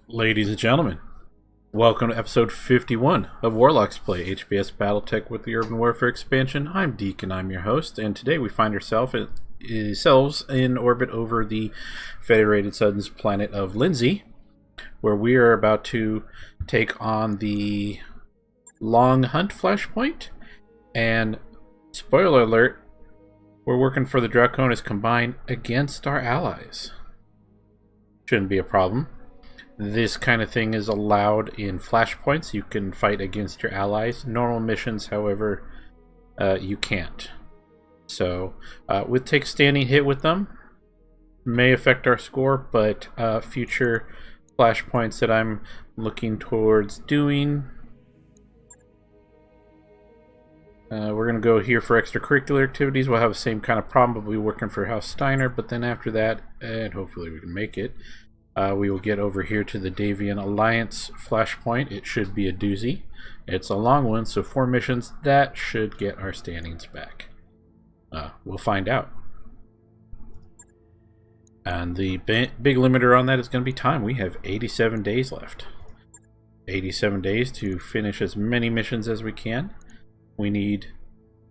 Ladies and gentlemen, welcome to episode 51 of Warlocks Play HBS Battletech with the Urban Warfare expansion. I'm Deke and I'm your host, and today we find ourselves in orbit over the Federated Suns planet of Lindsay, where we are about to take on the Long Hunt Flashpoint, and spoiler alert, we're working for the Draconis Combine against our allies. Shouldn't be a problem. This kind of thing is allowed in Flashpoints. You can fight against your allies. Normal missions, however, you can't. So, we'll take a standing hit with them. May affect our score, but future Flashpoints that I'm looking towards doing. We're going to go here for extracurricular activities. We'll have the same kind of problem, but we'll be working for House Steiner. But then after that, and hopefully we can make it, we will get over here to the Davian Alliance Flashpoint. It should be a doozy. It's a long one, so 4 missions. That should get our standings back. We'll find out. And the big limiter on that is going to be time. We have 87 days left. 87 days to finish as many missions as we can. We need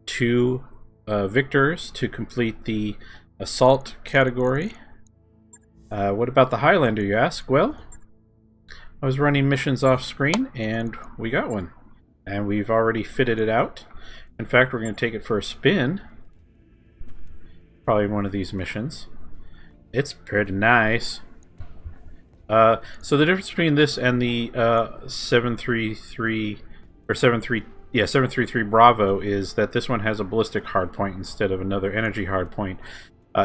2 victors to complete the assault category. What about the Highlander, you ask? Well, I was running missions off screen and we got one. And we've already fitted it out. In fact, we're going to take it for a spin. Probably one of these missions. It's pretty nice. So the difference between this and the 733 Bravo is that this one has a ballistic hardpoint instead of another energy hardpoint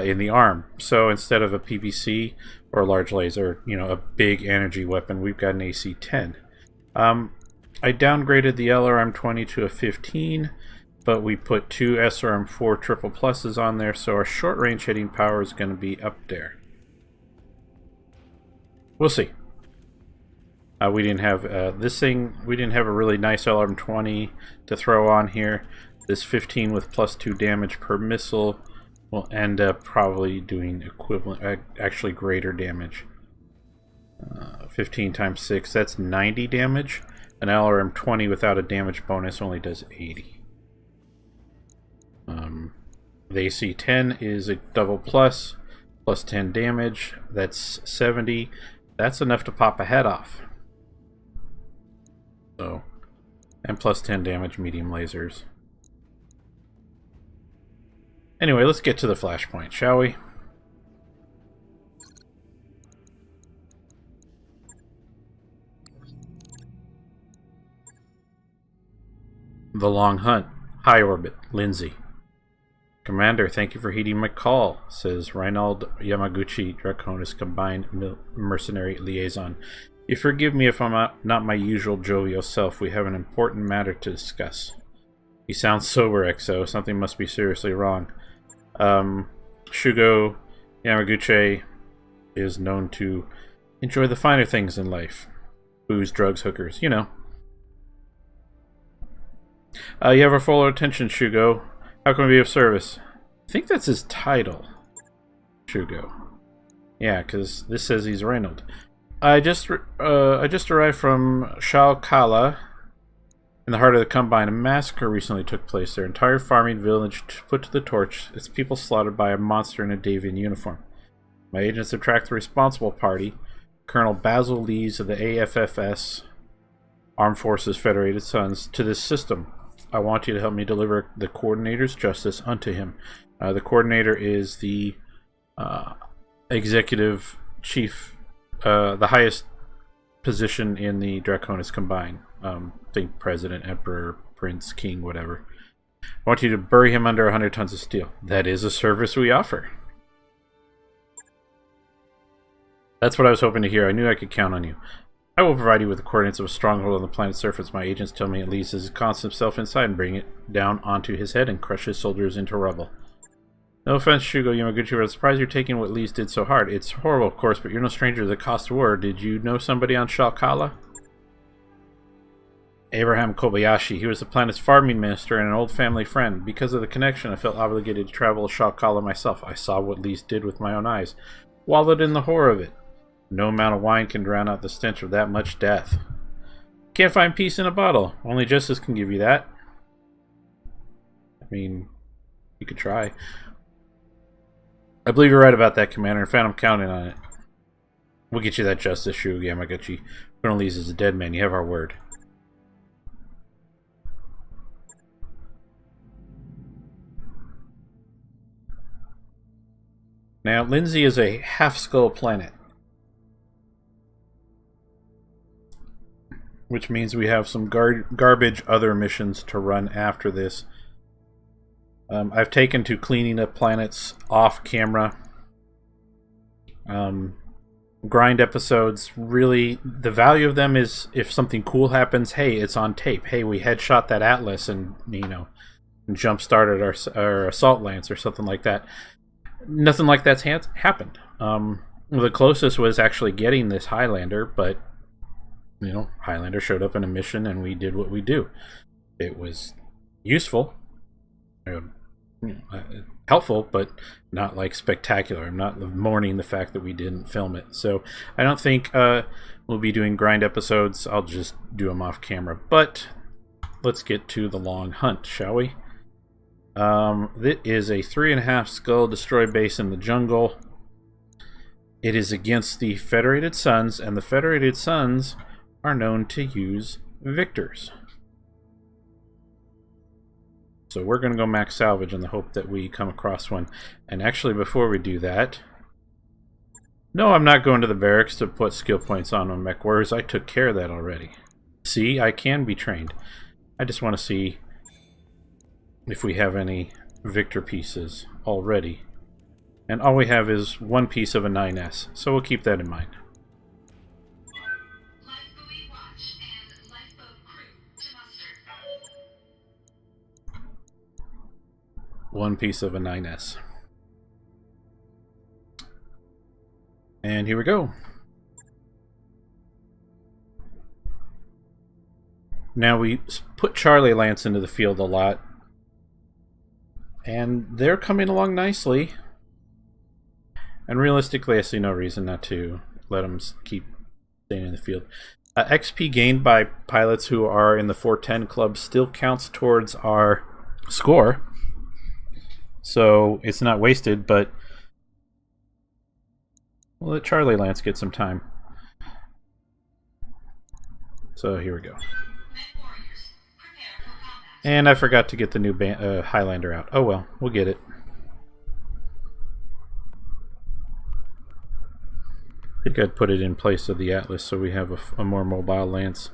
in the arm. So instead of a PVC or a large laser, a big energy weapon, we've got an AC-10. I downgraded the LRM-20 to a 15, but we put 2 SRM-4 triple pluses on there, so our short range hitting power is going to be up there. We'll see. We didn't have we didn't have a really nice LRM-20 to throw on here. This 15 with +2 damage per missile will end up probably doing equivalent, actually greater damage. 15 times 6, that's 90 damage. An LRM-20 without a damage bonus only does 80. The AC-10 is a double plus 10 damage. That's 70. That's enough to pop a head off. So, and +10 damage medium lasers. Anyway, let's get to the Flashpoint, shall we? The Long Hunt, High Orbit, Lindsay. Commander, thank you for heeding my call, says Reinald Yamaguchi, Draconis Combined Mercenary Liaison. You forgive me if I'm not my usual jovial self. We have an important matter to discuss. You sound sober, XO. Something must be seriously wrong. Shugo Yamaguchi is known to enjoy the finer things in life. Booze, drugs, hookers, you know. You have our full attention, Shugo. How can we be of service? I think that's his title. Shugo. Yeah, because this says he's Reynold. I just arrived from Shalkala, in the heart of the Combine. A massacre recently took place there. Entire farming village put to the torch. Its people slaughtered by a monster in a Davian uniform. My agents have tracked the responsible party, Colonel Basil Lees of the AFFS, Armed Forces Federated Sons, to this system. I want you to help me deliver the coordinator's justice unto him. The coordinator is the executive chief, the highest position in the Draconis Combine. Think president, emperor, prince, king, whatever. I want you to bury him under 100 tons of steel. That is a service we offer. That's what I was hoping to hear. I knew I could count on you. I will provide you with the coordinates of a stronghold on the planet's surface. My agents tell me at least as concept himself inside and bring it down onto his head and crush his soldiers into rubble. No offense, Shugo Yamaguchi, but I'm surprised you're taking what Lees did so hard. It's horrible, of course, but you're no stranger to the cost of war. Did you know somebody on Shalkala? Abraham Kobayashi. He was the planet's farming minister and an old family friend. Because of the connection, I felt obligated to travel to Shalkala myself. I saw what Lees did with my own eyes. Wallowed in the horror of it. No amount of wine can drown out the stench of that much death. Can't find peace in a bottle. Only justice can give you that. I mean, you could try. I believe you're right about that, Commander. In fact, I'm counting on it. We'll get you that justice, Shu Yamaguchi. Colonel Lees is a dead man. You have our word. Now, Lindsay is a half-skull planet. Which means we have some garbage other missions to run after this. I've taken to cleaning up planets off camera. Grind episodes, really, the value of them is if something cool happens, hey, it's on tape. Hey, we headshot that Atlas and, you know, jump-started our assault lance or something like that. Nothing like that's happened. The closest was actually getting this Highlander, but, you know, Highlander showed up in a mission and we did what we do. It was useful. Helpful, but not like spectacular. I'm not mourning the fact that we didn't film it. So I don't think we'll be doing grind episodes. I'll just do them off camera. But let's get to the long hunt, shall we? It is a 3.5 skull destroy base in the jungle. It is against the Federated Suns, and the Federated Suns are known to use victors. So we're going to go max salvage in the hope that we come across one. And actually, before we do that... No, I'm not going to the barracks to put skill points on my mech warriors. I took care of that already. See, I can be trained. I just want to see if we have any victor pieces already. And all we have is one piece of a 9S. So we'll keep that in mind. One piece of a 9S. And here we go. Now we put Charlie Lance into the field a lot. And they're coming along nicely. And realistically, I see no reason not to let them keep staying in the field. XP gained by pilots who are in the 410 club still counts towards our score. So it's not wasted, but we'll let Charlie Lance get some time. So here we go. And I forgot to get the new Highlander out. Oh well, we'll get it. I think I'd put it in place of the Atlas so we have a more mobile Lance.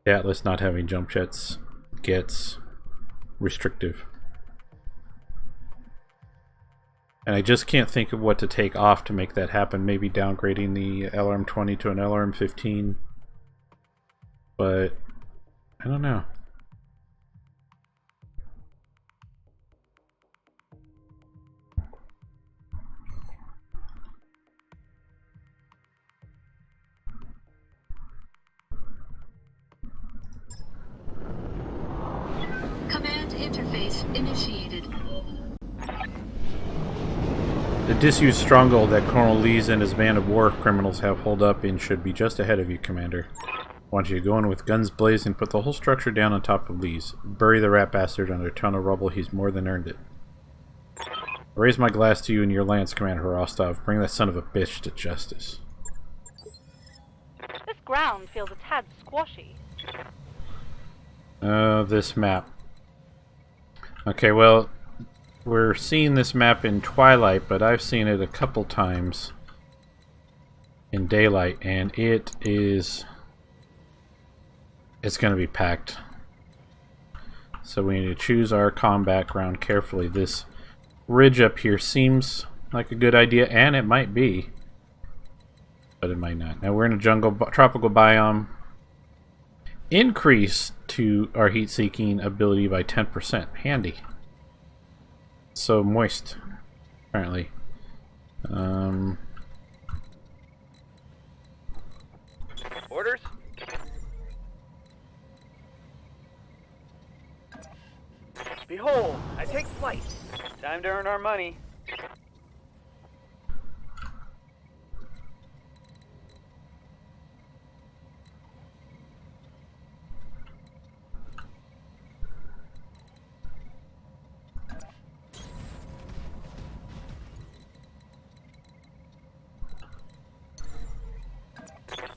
The Atlas not having jump jets gets restrictive. And I just can't think of what to take off to make that happen. Maybe downgrading the LRM-20 to an LRM-15. But I don't know. Command interface initiated. The disused stronghold that Colonel Lees and his band of war criminals have holed up in should be just ahead of you, Commander. I want you to go in with guns blazing and put the whole structure down on top of Lees. Bury the rat bastard under a ton of rubble. He's more than earned it. I raise my glass to you and your Lance, Commander Rostov. Bring that son of a bitch to justice. This ground feels a tad squashy. This map. Okay, well, we're seeing this map in Twilight, but I've seen it a couple times in Daylight, and it's going to be packed. So we need to choose our combat ground carefully. This ridge up here seems like a good idea, and it might be, but it might not. Now we're in a jungle, tropical biome. Increase to our heat-seeking ability by 10%. Handy. So moist, apparently. Orders? Behold, I take flight. Time to earn our money.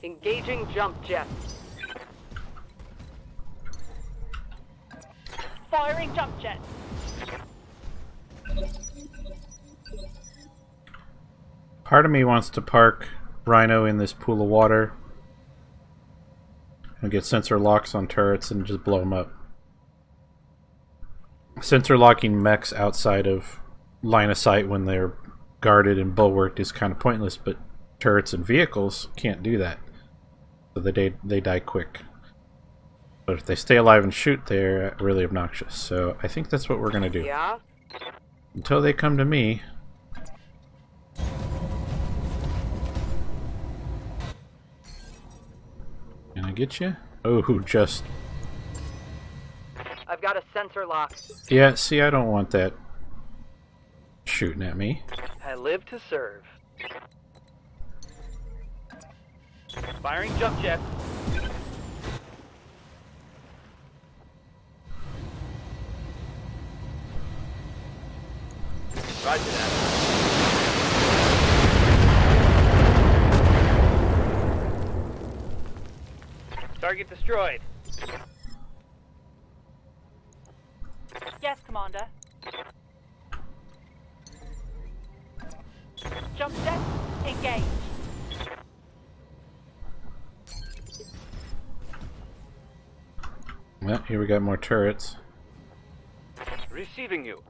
Engaging jump jet. Firing jump jet. Part of me wants to park Rhino in this pool of water and get sensor locks on turrets and just blow them up. Sensor locking mechs outside of line of sight when they're guarded and bulwarked is kind of pointless, but turrets and vehicles can't do that. So they die quick. But if they stay alive and shoot, they're really obnoxious. So I think that's what we're going to do. Yeah? Until they come to me. Can I get you? Oh, just... I've got a sensor lock. Yeah, see, I don't want that shooting at me. I live to serve. Firing jump jet. Roger that. Target destroyed. Yes, Commander. Jump jet, engage. Well, here we got more turrets. Receiving you.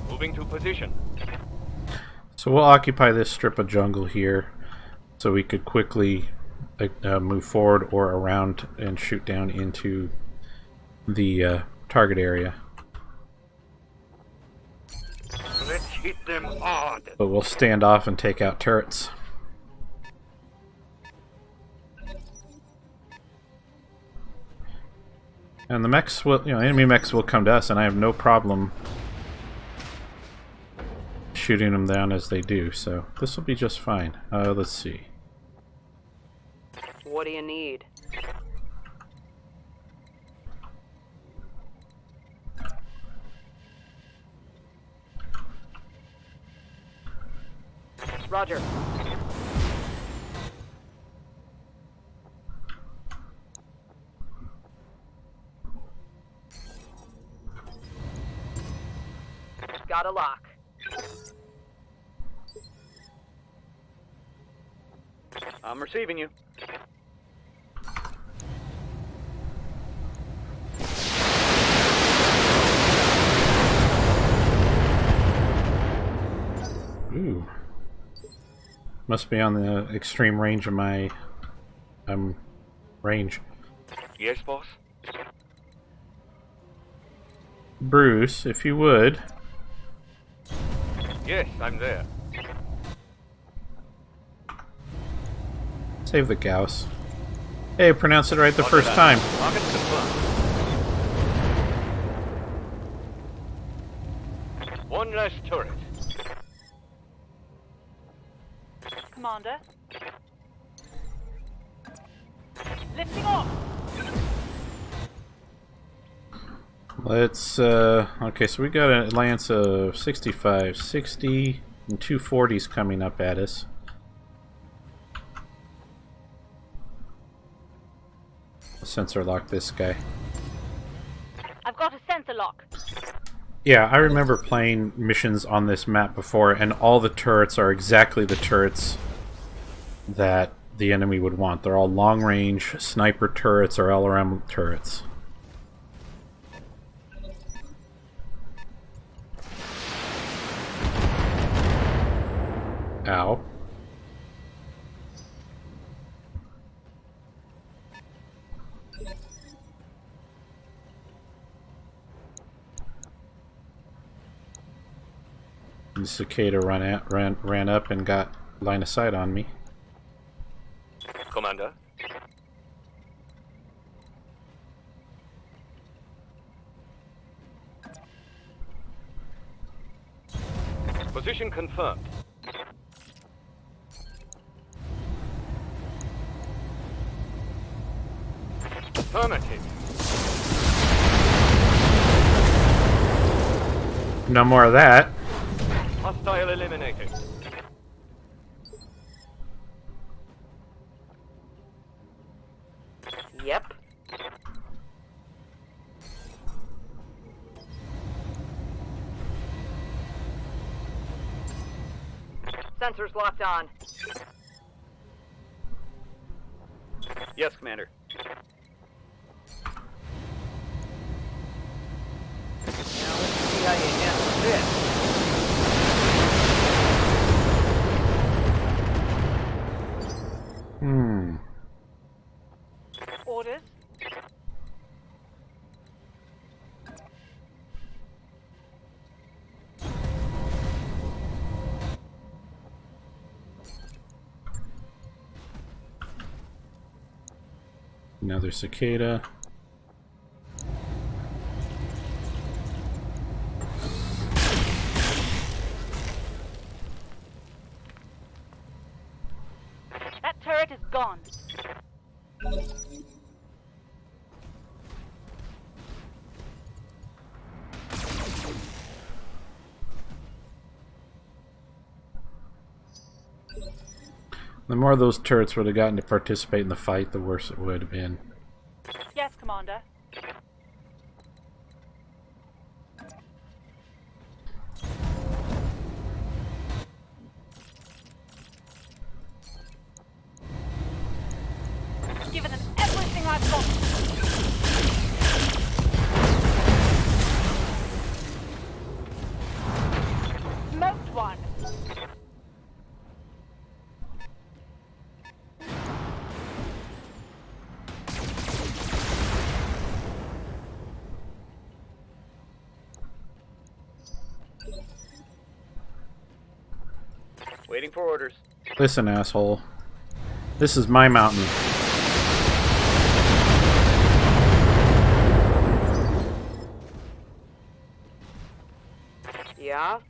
Moving to position. So we'll occupy this strip of jungle here so we could quickly move forward or around and shoot down into the target area. Let's hit them hard. But we'll stand off and take out turrets. And the mechs will, enemy mechs will come to us, and I have no problem shooting them down as they do, so this will be just fine. Let's see. What do you need? Roger. Got a lock. I'm receiving you. Ooh. Must be on the extreme range of my range. Yes, boss. Bruce, if you would. Yes, I'm there. Save the Gauss. Hey, pronounce it right the first time. Target confirmed. One less turret. Commander. Lifting off. Let's, okay, so we got an Lance of 65, 60, and 240s coming up at us. Sensor lock this guy. I've got a sensor lock. Yeah, I remember playing missions on this map before, and all the turrets are exactly the turrets that the enemy would want. They're all long-range sniper turrets or LRM turrets. Ow. The cicada ran up and got line of sight on me. Commander. Position confirmed. Affirmative. No more of that. Hostile eliminated. Yep. Sensors locked on. Yes, Commander. Now let's see how you handle this. Orders. Another cicada. That turret is gone. The more those turrets would have gotten to participate in the fight, the worse it would have been. Yes, Commander. Given them everything I've got. Smoked one. Waiting for orders. Listen, asshole. This is my mountain. Yeah?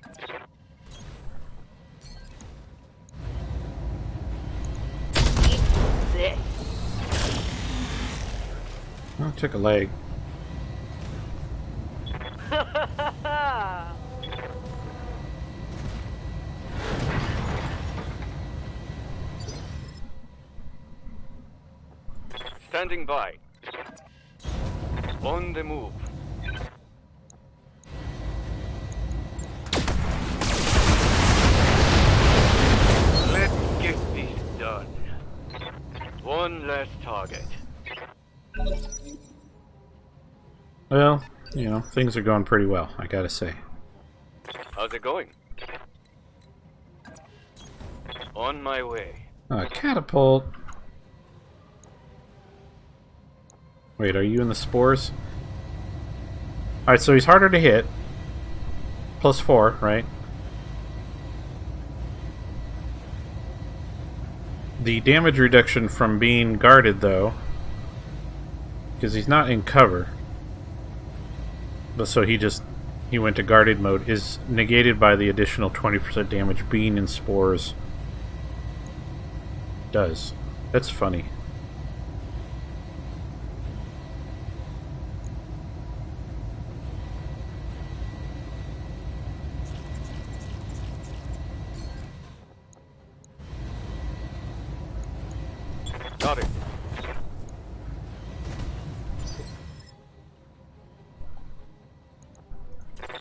Eat this. Oh, took a leg. Standing by. On the move. Let's get this done. One last target. Well, you know, things are going pretty well, I gotta say. How's it going? On my way. Catapult. Wait, are you in the spores? Alright, so he's harder to hit. +4, right? The damage reduction from being guarded, though, because he's not in cover, but so he went to guarded mode, is negated by the additional 20% damage being in spores does. That's funny. Got it.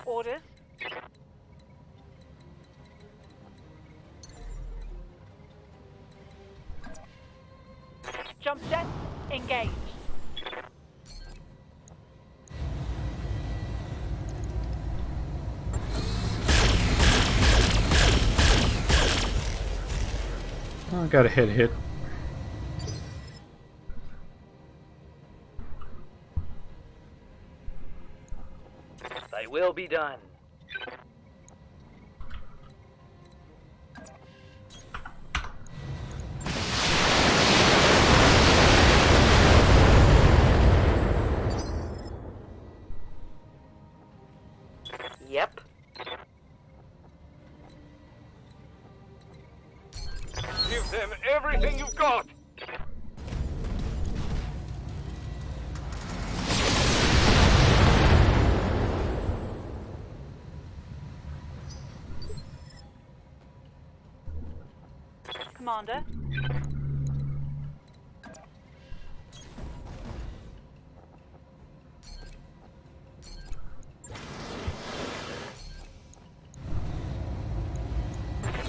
Orders. Jump jet engaged. Oh, got a hit. Thy will be done. Yep. Give them everything you've got. Commander.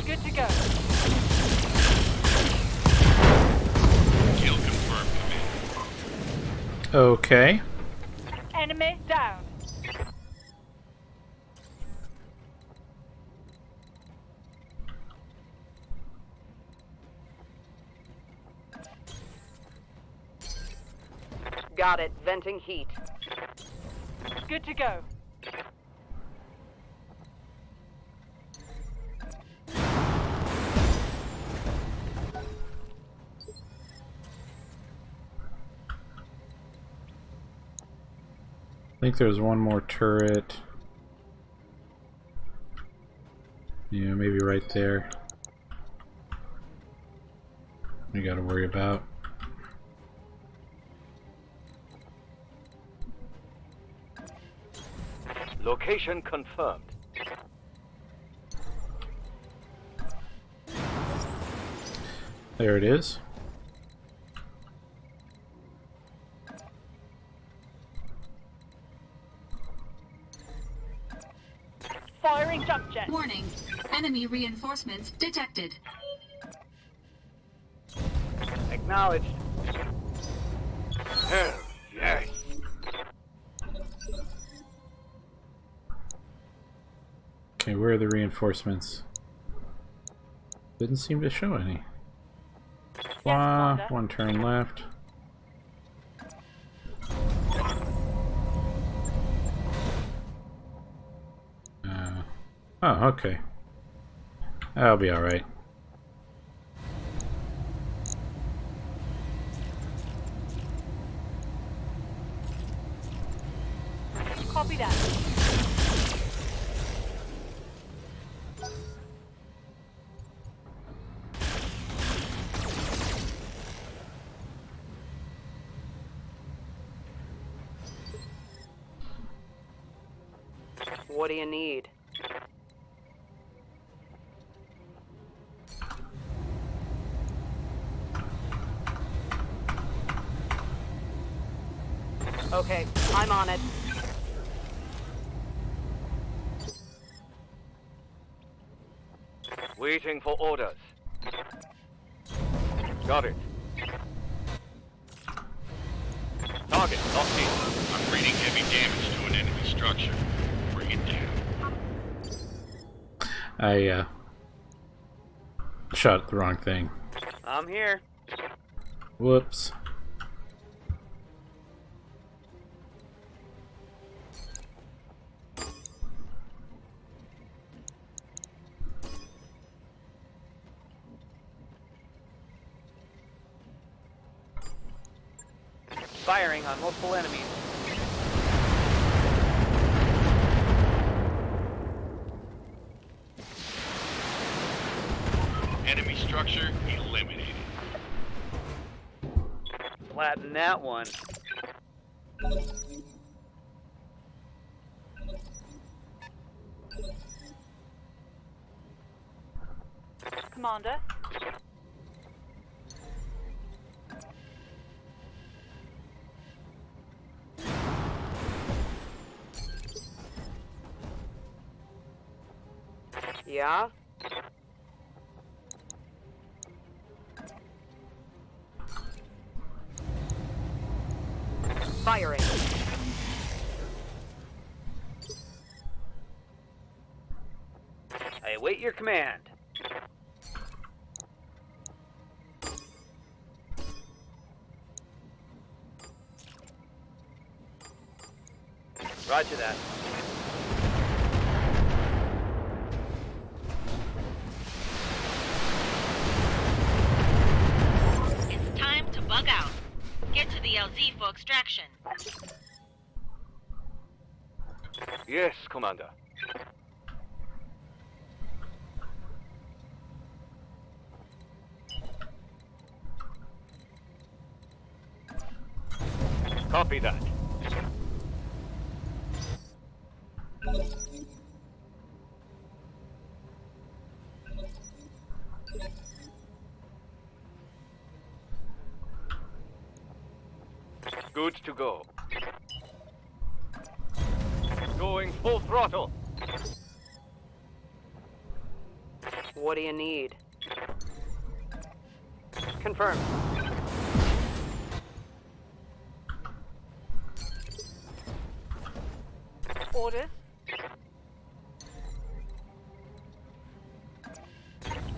Good to go. Kill confirmed, Commander. Okay. Enemy down. Got it. Venting heat. Good to go. I think there's one more turret. Yeah, maybe right there. You gotta worry about. Location confirmed. There it is. Firing jump jet. Warning. Enemy reinforcements detected. Acknowledged. Hell yes. Okay, where are the reinforcements? Didn't seem to show any. Commander. One turn left. Oh, okay. That'll be alright. Copy that. What do you need? Okay, I'm on it. Waiting for orders. Got it. Target locked in. I'm reading heavy damage to an enemy structure. Bring it down. I shot the wrong thing. I'm here. Whoops. Firing on multiple enemies. Enemy structure eliminated. Flatten that one. Commander. Yeah? Firing. I await your command. Roger that. It's time to bug out. Get to the LZ for extraction. Yes, Commander. Copy that. Good to go. Going full throttle. What do you need? Confirmed. Orders.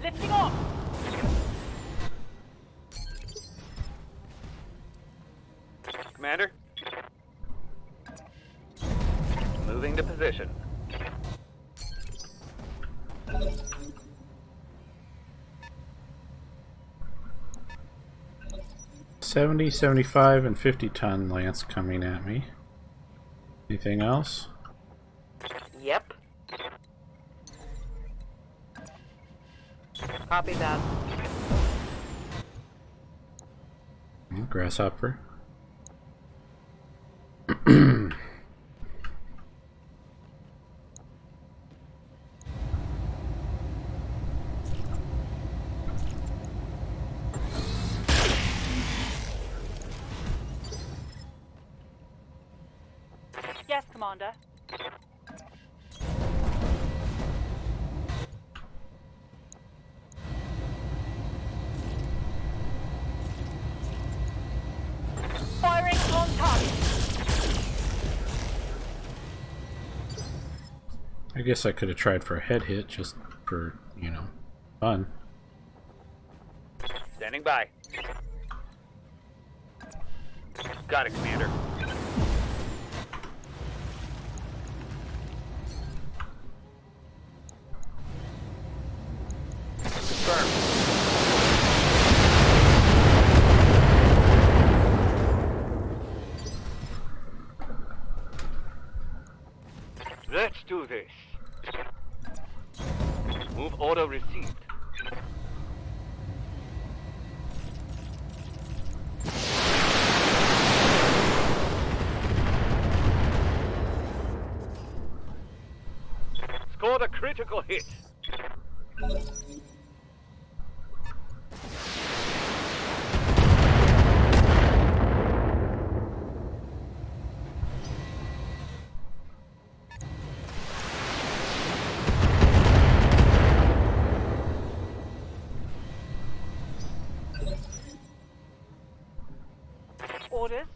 Lifting off. Commander? Moving to position. $70, $75, and 50-ton lance coming at me. Anything else? Yep. Copy that. Grasshopper. Yes, Commander. Firing on target. I guess I could have tried for a head hit just for, you know, fun. Standing by. Got it, Commander. Confirmed. Let's do this. Move order received. Scored a critical hit. Orders.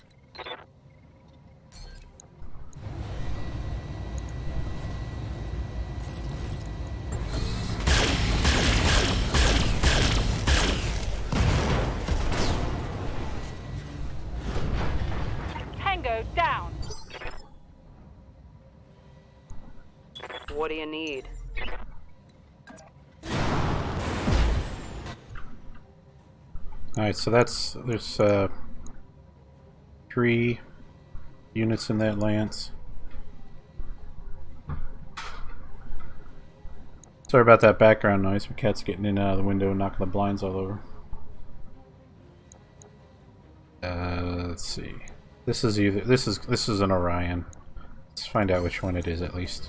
Tango down. What do you need? Alright, so there's 3 units in that lance. Sorry about that background noise. My cat's getting in and out of the window and knocking the blinds all over. Let's see. This is an Orion. Let's find out which one it is at least.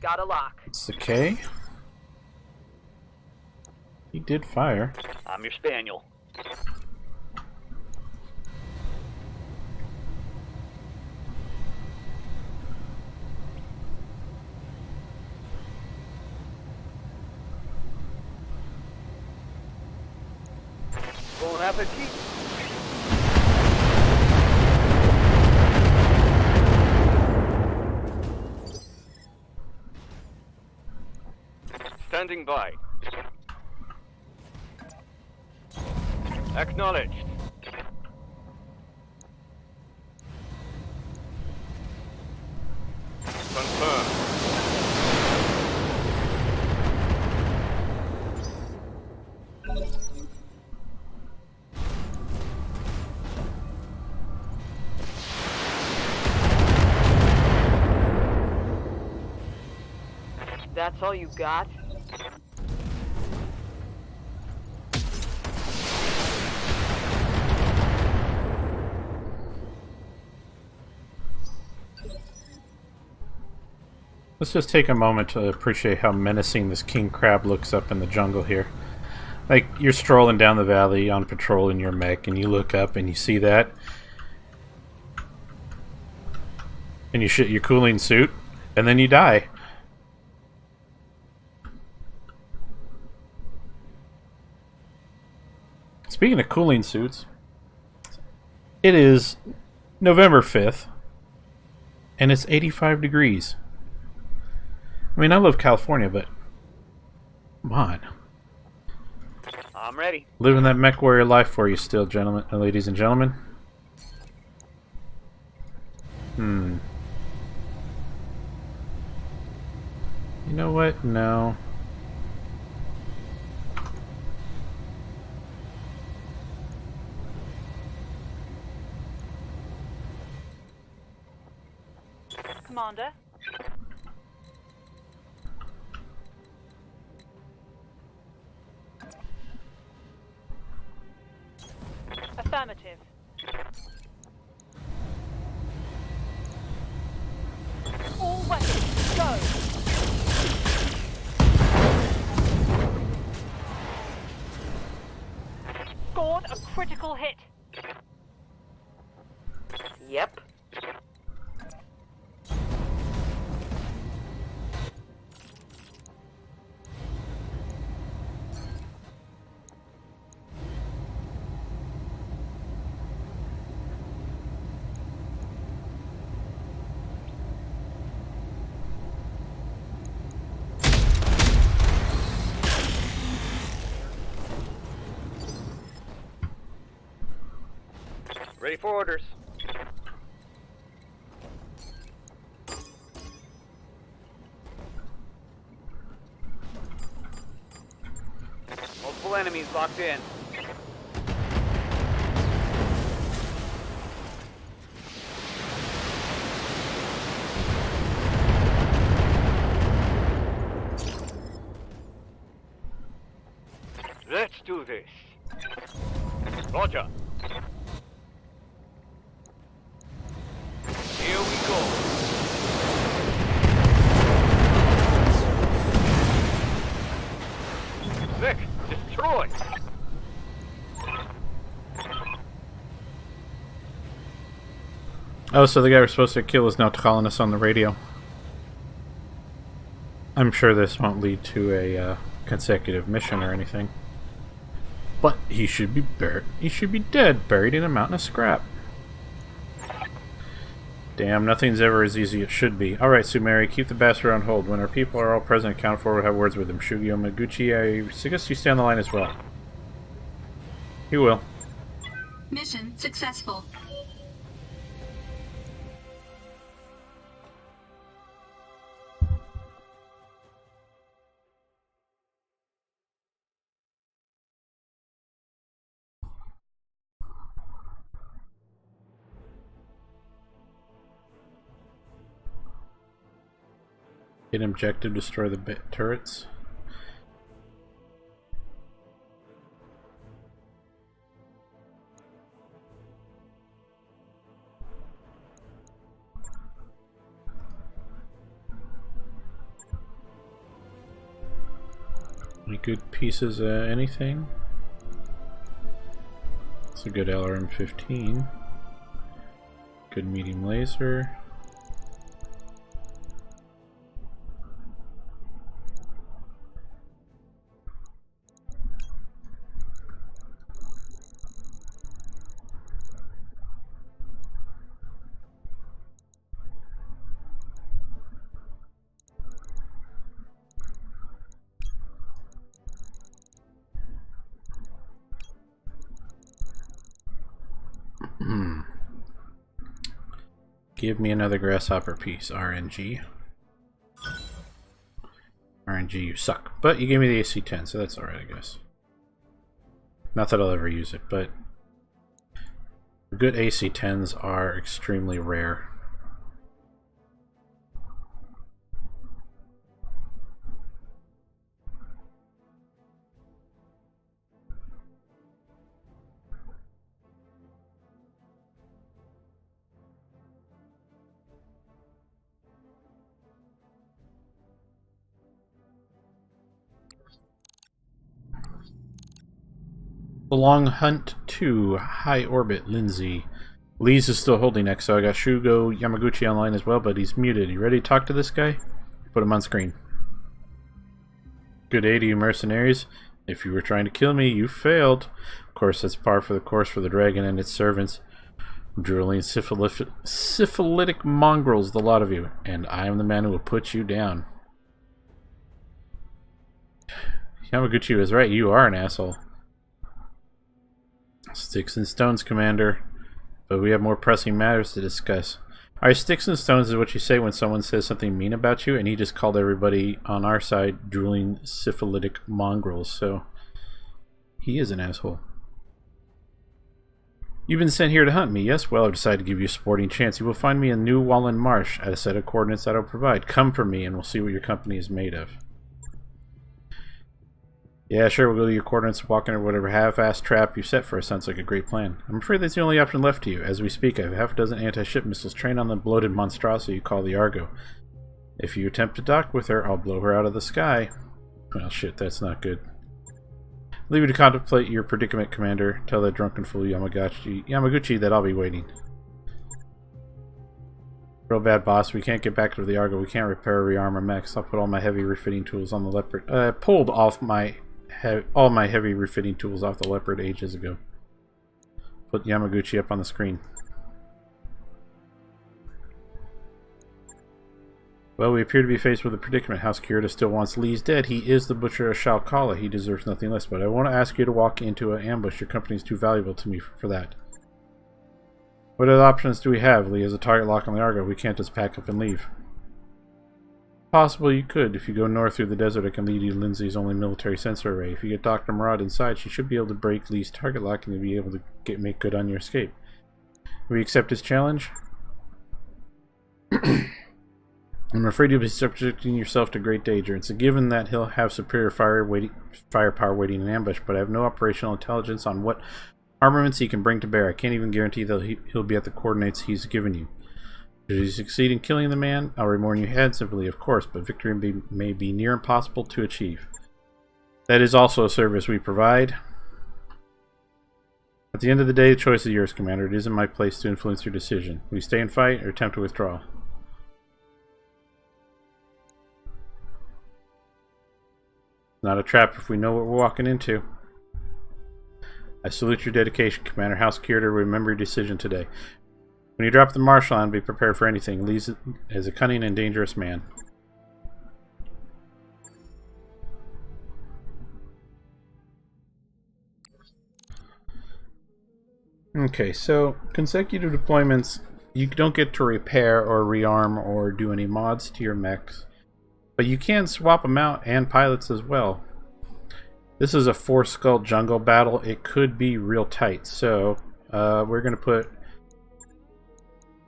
Got a lock. It's the K. He did fire. I'm your spaniel. Bon appetit. Standing by. Acknowledged. Confirmed. That's all you got? Let's just take a moment to appreciate how menacing this king crab looks up in the jungle here. Like, you're strolling down the valley on patrol in your mech, and you look up and you see that. And you shit your cooling suit, and then you die. Speaking of cooling suits, it is November 5th, and it's 85 degrees. I mean, I love California, but come on. I'm ready. Living that mech warrior life for you still, gentlemen, ladies and gentlemen. You know what? No. Commander. Affirmative. All weapons, go! Scored a critical hit. Yep. Ready for orders. Multiple enemies locked in. Let's do this. Roger. Here we go. Vic, destroy. Oh, so the guy we're supposed to kill is now calling us on the radio. I'm sure this won't lead to a consecutive mission or anything. But he should be buried. He should be dead, buried in a mountain of scrap. Damn, nothing's ever as easy as it should be. Alright, Sumeri, keep the bastard on hold. When our people are all present and accounted for, we'll have words with him. Shugio Maguchi, I suggest you stay on the line as well. He will. Mission successful. Hit objective, destroy the bit turrets. Any good pieces of anything? It's a good LRM-15. Good medium laser. Give me another grasshopper piece, RNG. RNG, you suck. But you gave me the AC-10, so that's alright, I guess. Not that I'll ever use it, but good AC-10s are extremely rare. The Long Hunt 2, High Orbit, Lindsay. Lee's is still holding next, so I got Shugo Yamaguchi online as well, but he's muted. You ready to talk to this guy? Put him on screen. Good day to you, mercenaries. If you were trying to kill me, you failed. Of course, that's par for the course for the dragon and its servants. Drooling syphilitic mongrels, the lot of you. And I am the man who will put you down. Yamaguchi was right, you are an asshole. Sticks and stones, Commander. But we have more pressing matters to discuss. Alright, sticks and stones is what you say when someone says something mean about you, and he just called everybody on our side drooling syphilitic mongrels, so he is an asshole. You've been sent here to hunt me, yes? Well, I've decided to give you a sporting chance. You will find me in New Wallen Marsh at a set of coordinates that I'll provide. Come for me, and we'll see what your company is made of. Yeah, sure, we'll go to your coordinates, walk in or whatever half-assed trap you set for us. Sounds like a great plan. I'm afraid that's the only option left to you. As we speak, I have half a dozen anti-ship missiles trained on the bloated monstrosity you call the Argo. If you attempt to dock with her, I'll blow her out of the sky. Well, shit, that's not good. Leave you to contemplate your predicament, Commander. Tell that drunken fool Yamaguchi that I'll be waiting. Real bad, boss. We can't get back to the Argo. We can't repair or rearm our mechs. I'll put all my heavy refitting tools on the Leopard. Pulled off all my heavy refitting tools off the Leopard ages ago. Put Yamaguchi up on the screen. Well, we appear to be faced with a predicament. House Kurita still wants Lee's dead. He is the butcher of Shalkala. He deserves nothing less. But I won't ask you to walk into an ambush. Your company is too valuable to me for that. What other options do we have? Lee has a target lock on the Argo. We can't just pack up and leave. Possible you could. If you go north through the desert, I can lead you to Lindsay's only military sensor array. If you get Dr. Murad inside, she should be able to break Lee's target lock and you'll be able to make good on your escape. Will you accept his challenge? I'm afraid you'll be subjecting yourself to great danger. It's a given that he'll have superior firepower waiting in ambush, but I have no operational intelligence on what armaments he can bring to bear. I can't even guarantee that he'll be at the coordinates he's given you. Should you succeed in killing the man, I'll reward you handsomely, of course, but victory may be near impossible to achieve. That is also a service we provide. At the end of the day, the choice is yours, Commander. It isn't my place to influence your decision. Will you stay and fight, or attempt to withdraw? Not a trap if we know what we're walking into. I salute your dedication, Commander. House Kurita, remember your decision today. When you drop the marshal on, be prepared for anything. Lee is a cunning and dangerous man. Okay, so consecutive deployments, you don't get to repair or rearm or do any mods to your mechs, but you can swap them out and pilots as well. This is a 4-skull jungle battle. It could be real tight, so we're going to put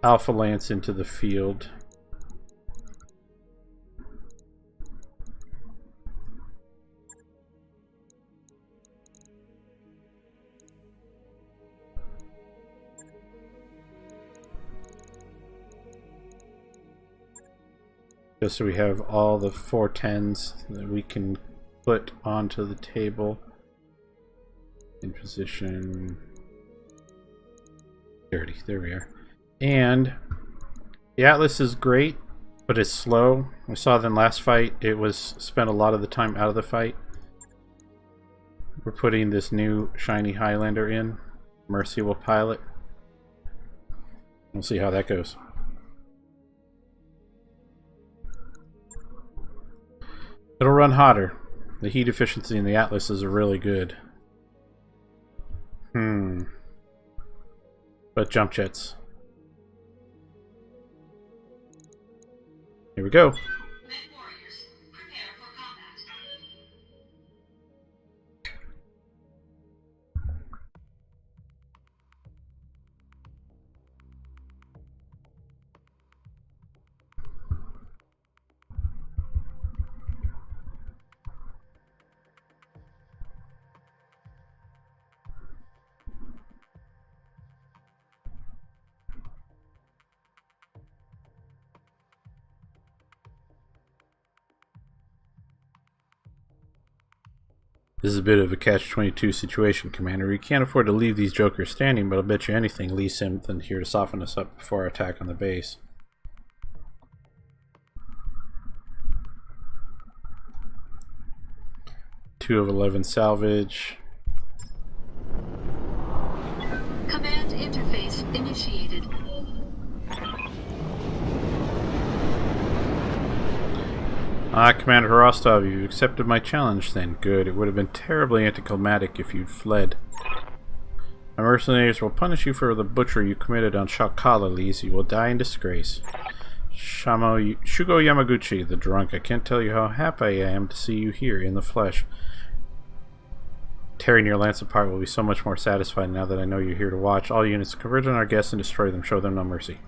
Alpha Lance into the field. Just so we have all the 410s that we can put onto the table in position 30. There we are. And the Atlas is great, but it's slow. We saw that in last fight, it was spent a lot of the time out of the fight. We're putting this new shiny Highlander in. Mercy will pilot. We'll see how that goes. It'll run hotter. The heat efficiency in the Atlas is really good. But jump jets. Here we go. Men warriors, prepare for combat. This is a bit of a catch-22 situation, Commander. We can't afford to leave these jokers standing, but I'll bet you anything Lee's something here to soften us up before our attack on the base. 2 of 11 salvage. Command interface initiated. Commander Rostov, you accepted my challenge then. Good. It would have been terribly anticlimactic if you'd fled. My mercenaries will punish you for the butchery you committed on Shakala, Lees. You will die in disgrace. Shugo Yamaguchi, the drunk. I can't tell you how happy I am to see you here in the flesh. Tearing your lance apart will be so much more satisfying now that I know you're here to watch. All units, converge on our guests and destroy them. Show them no mercy.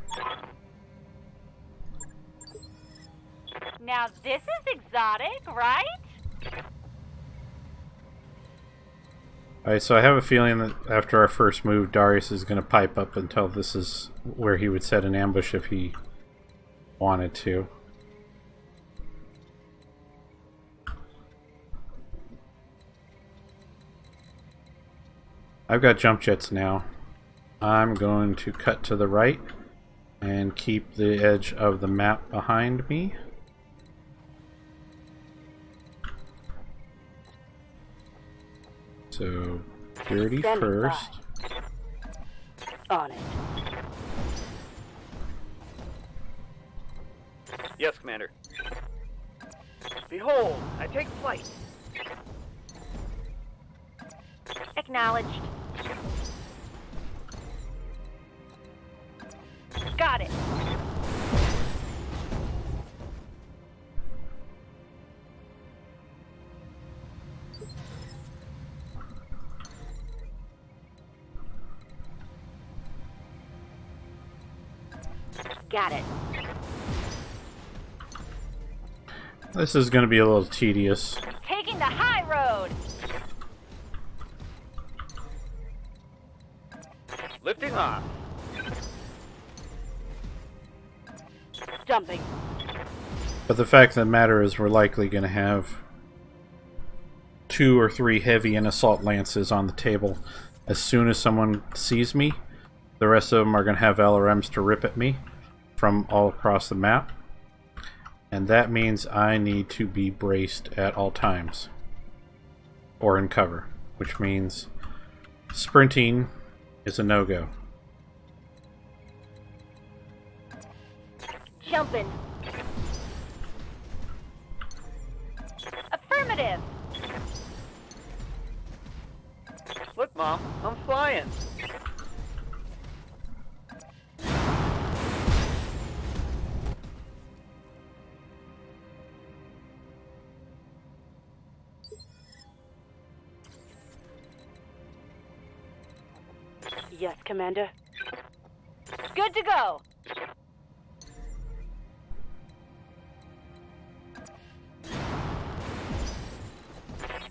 Now this is exotic, right? Alright, so I have a feeling that after our first move, Darius is going to pipe up until this is where he would set an ambush if he wanted to. I've got jump jets now. I'm going to cut to the right and keep the edge of the map behind me. So, 31st. On it. Yes, Commander. Behold, I take flight. Acknowledged. Got it. Got it. This is going to be a little tedious. Taking the high road. Lifting off. Jumping. But the fact of the matter is we're likely going to have 2 or 3 heavy and assault lances on the table. As soon as someone sees me, the rest of them are going to have LRMs to rip at me from all across the map. And that means I need to be braced at all times. Or in cover. Which means sprinting is a no-go. Jumping. Affirmative. Look, Mom, I'm flying. Yes, Commander. Good to go.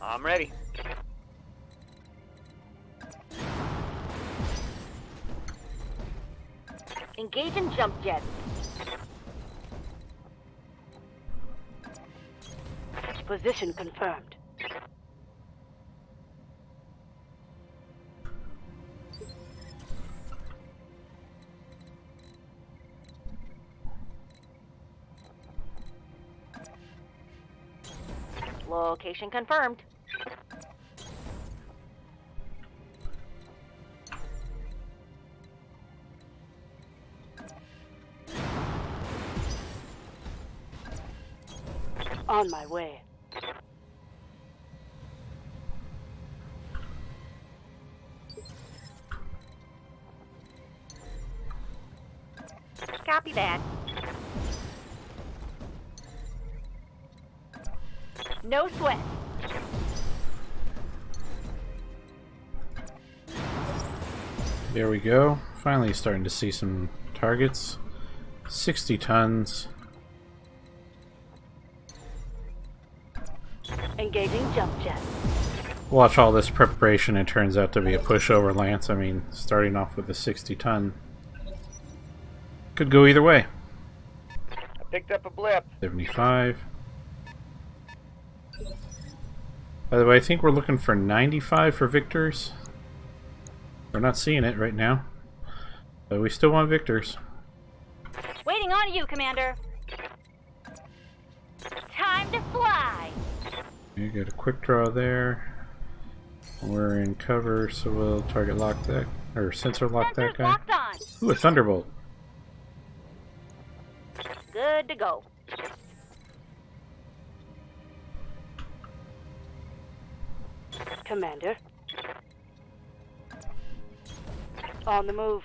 I'm ready. Engaging jump jets. Position confirmed. Location confirmed. On my way. Copy that. No sweat. There we go. Finally starting to see some targets. 60 tons. Engaging jump jet. Watch all this preparation, it turns out to be a pushover lance. I mean, starting off with a 60-ton could go either way. I picked up a blip. 75. By the way, I think we're looking for 95 for victors. We're not seeing it right now. But we still want victors. Waiting on you, Commander. Time to fly. You get a quick draw there. We're in cover, so we'll target lock that, or sensor lock that Sensors guy. locked on. Ooh, a thunderbolt. Good to go. Commander. On the move.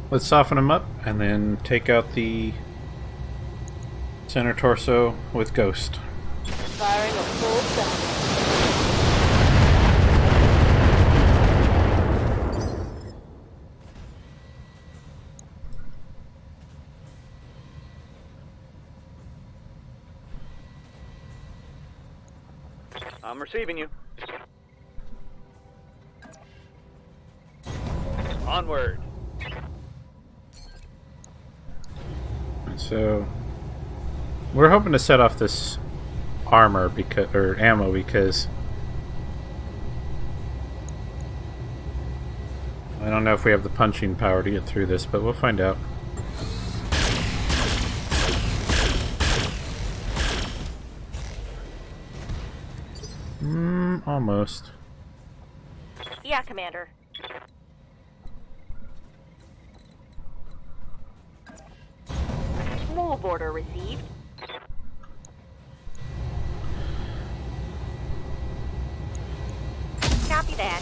Let's soften him up and then take out the center torso with Ghost. Firing a full set. I'm receiving you. Onward. So we're hoping to set off this armor because, or ammo, because I don't know if we have the punching power to get through this, but we'll find out. Almost. Yeah, Commander. Move order received. Copy that.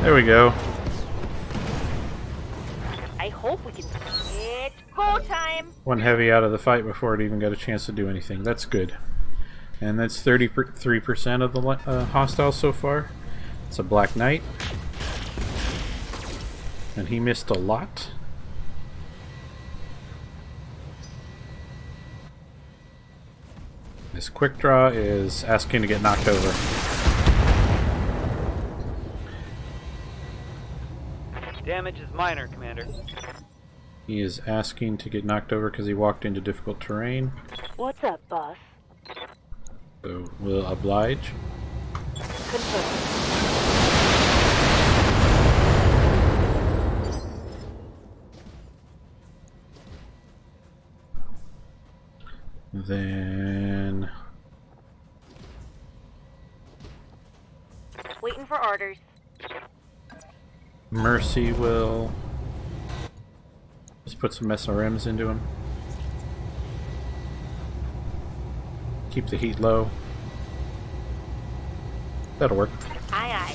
There we go. I hope we can. It's go time. One heavy out of the fight before it even got a chance to do anything. That's good. And that's 33% of the hostiles so far. It's a Black Knight. And he missed a lot. This quick draw is asking to get knocked over. Damage is minor, Commander. He is asking to get knocked over because he walked into difficult terrain. What's up, boss? So we'll oblige. Confirmed. Then Waiting for orders. Mercy will just put some SRMs into him. Keep the heat low. That'll work. Aye, aye.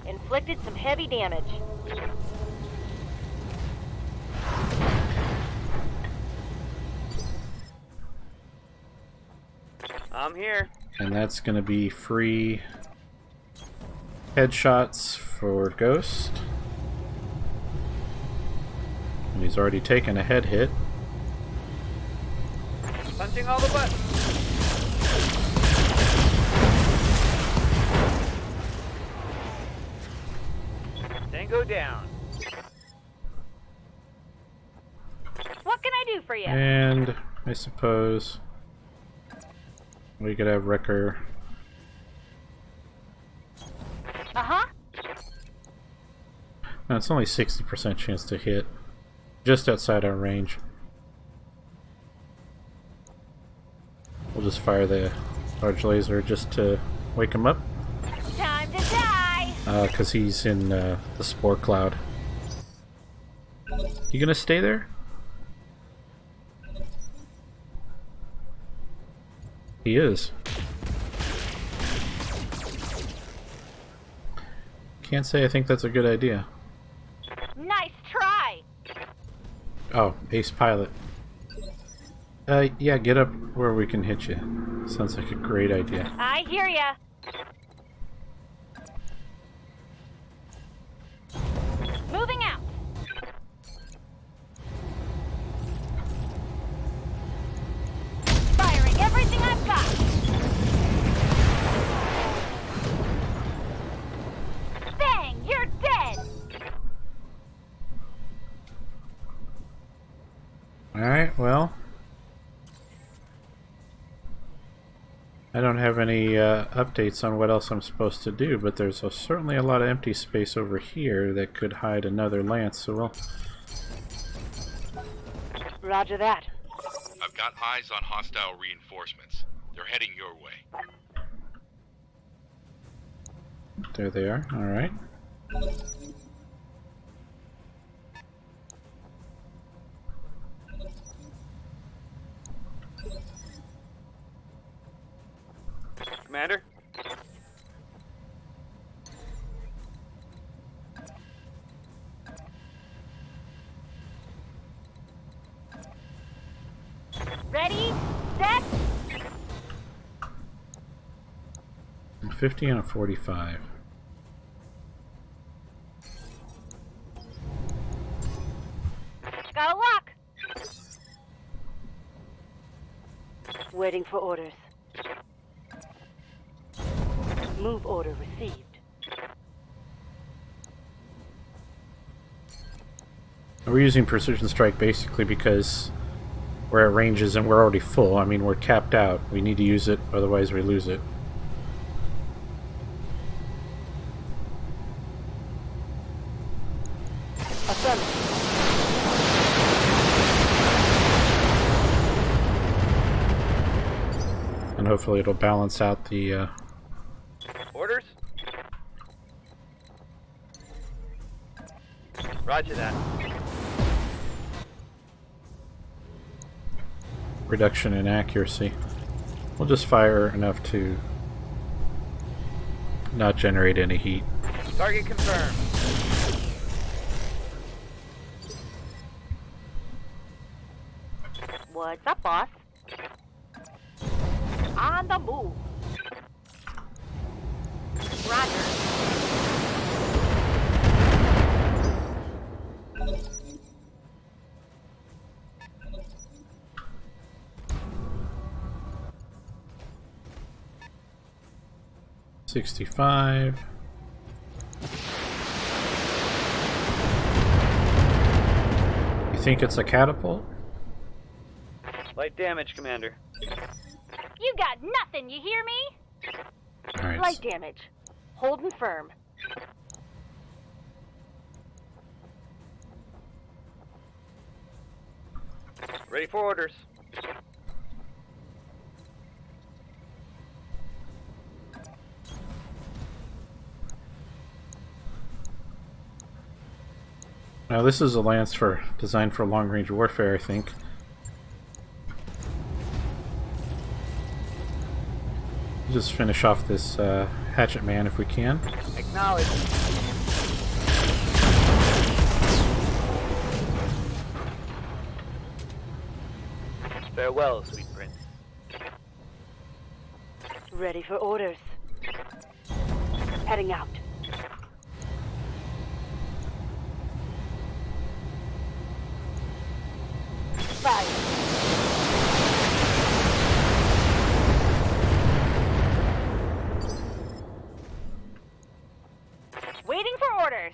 Inflicted some heavy damage. I'm here. And that's going to be free headshots for Ghost. And he's already taken a head hit. Punching all the buttons. Tango down. What can I do for you? And I suppose we could have Wrecker. Uh-huh. No, it's only 60% chance to hit. Just outside our range. We'll just fire the large laser just to wake him up. Time to die! Because he's in the spore cloud. You gonna stay there? He is. Can't say I think that's a good idea. Nice try! Oh, ace pilot. Yeah, get up where we can hit you. Sounds like a great idea. I hear ya. Moving out. Firing everything I've got. Bang! You're dead. don't have any updates on what else I'm supposed to do, but there's certainly a lot of empty space over here that could hide another lance, so we'll... Roger that. I've got eyes on hostile reinforcements. They're heading your way. There they are, alright. Commander? Ready, set. 50 and a 45. Got a lock. Waiting for orders. Move order received. We're using Precision Strike basically because we're at ranges and we're already full. I mean, we're capped out. We need to use it, otherwise we lose it. Affirmative. And hopefully it'll balance out the... Orders? Roger that. reduction in accuracy. We'll just fire enough to not generate any heat. Target confirmed. What's up, boss? On the move. Roger. $65. You think it's a catapult? Light damage, Commander. You got nothing, you hear me? Alright. Light damage. Holding firm. Ready for orders. Now this is a lance designed for long-range warfare, I think. Just finish off this hatchet man if we can. Acknowledge. Farewell, sweet prince. Ready for orders. Heading out. Fire. Waiting for orders.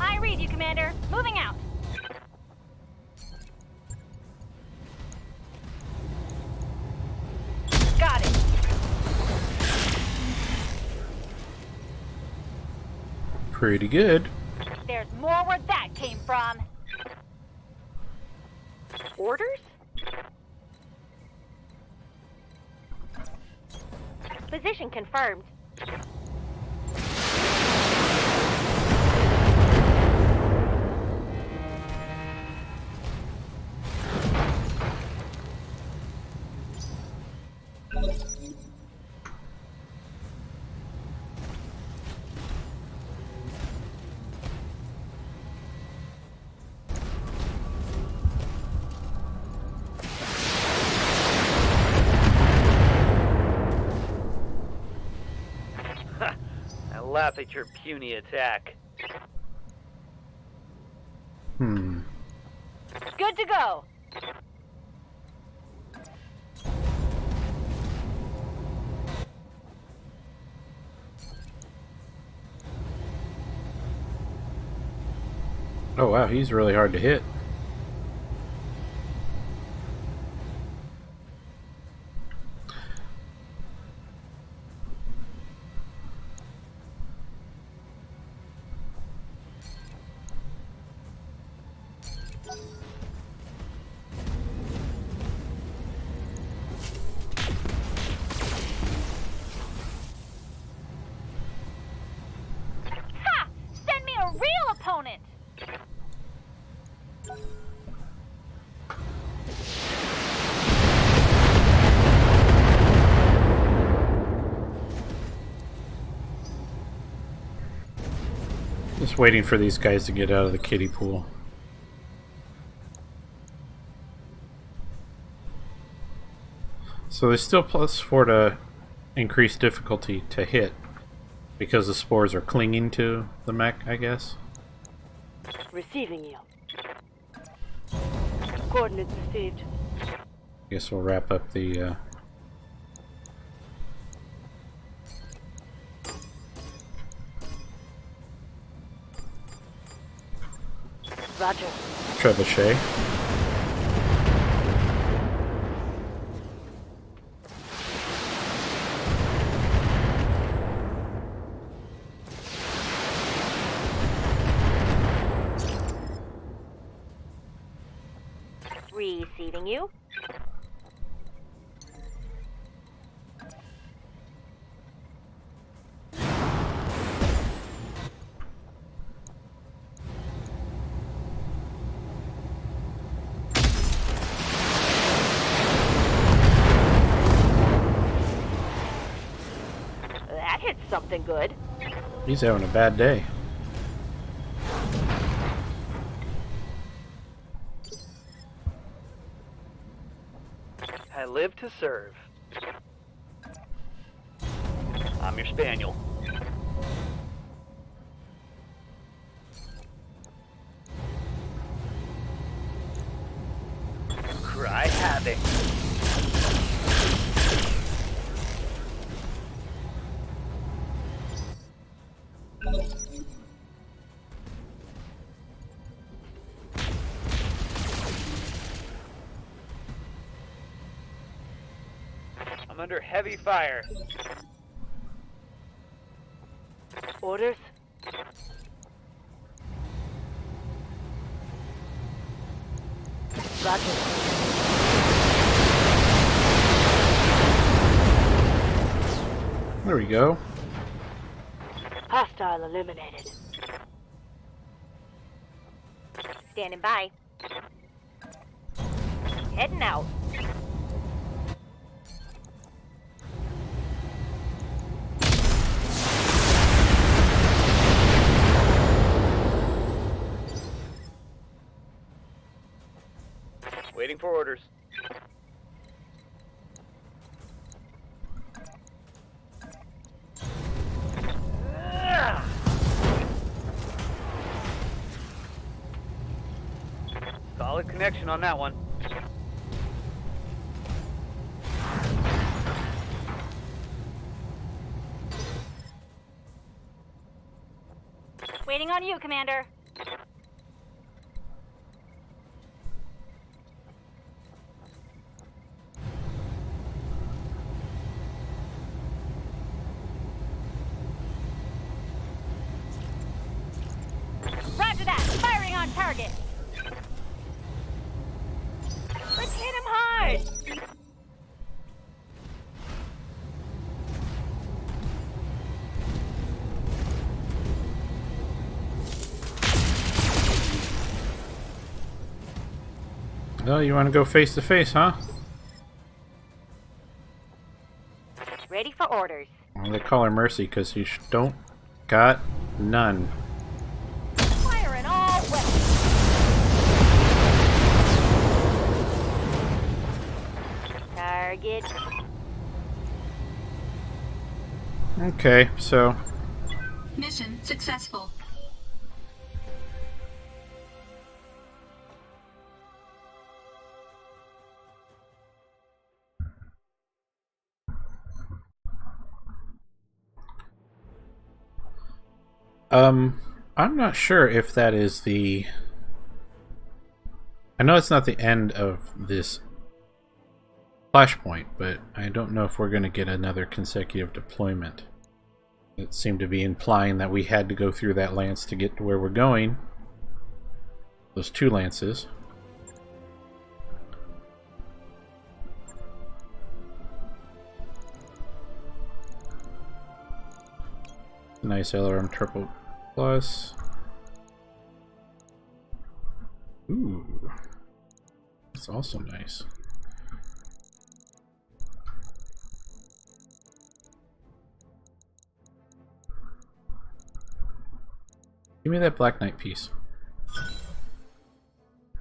I read you, Commander. Moving out. Got it. Pretty good. There's more where that came from. Orders? Position confirmed. I laugh at your puny attack. Good to go. Oh wow, he's really hard to hit. Ha! Send me a real opponent! Just waiting for these guys to get out of the kiddie pool. So there's still +4 to increase difficulty to hit because the spores are clinging to the mech, I guess. Receiving you. Coordinates received. Guess we'll wrap up the Roger. trebuchet. Receiving you. That hit something good. He's having a bad day. I live to serve. I'm your spaniel. Cry havoc. I'm under heavy fire. Orders? Roger. There we go. Hostile eliminated. Standing by. Heading out. Waiting for orders. Solid connection on that one. Waiting on you, Commander. Roger that. Firing on target. Let's hit him hard. No, you want to go face to face, huh? Ready for orders. Well, they call her Mercy because you don't got none. Firing all weapons. Target. Okay, so Mission successful. I'm not sure if that is the I know it's not the end of this Flashpoint, but I don't know if we're going to get another consecutive deployment. It seemed to be implying that we had to go through that lance to get to where we're going. Those 2 lances. Nice LRM triple plus. Ooh. That's also nice. Give me that Black Knight piece.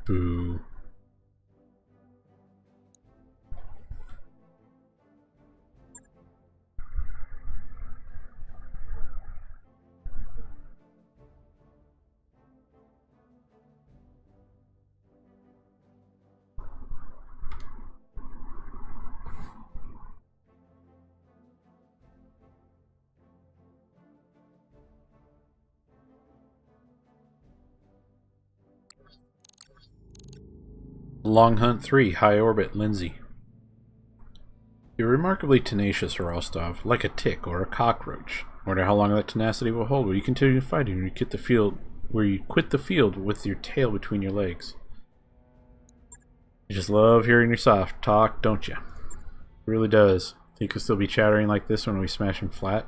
Boo. Long Hunt 3, High Orbit, Lindsay. You're remarkably tenacious, Rostov, like a tick or a cockroach. Wonder how long that tenacity will hold. Will you continue fighting when you quit the field with your tail between your legs? You just love hearing your soft talk, don't you? It really does. Think you'll still be chattering like this when we smash him flat?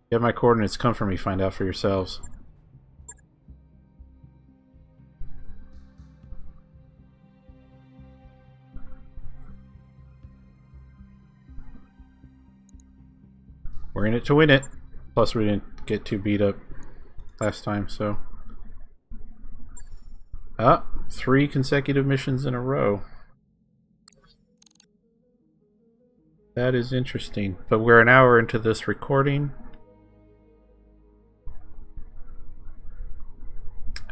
You have my coordinates. Come for me. Find out for yourselves. We're in it to win it. Plus, we didn't get too beat up last time, so. 3 consecutive missions in a row. That is interesting. But we're an hour into this recording.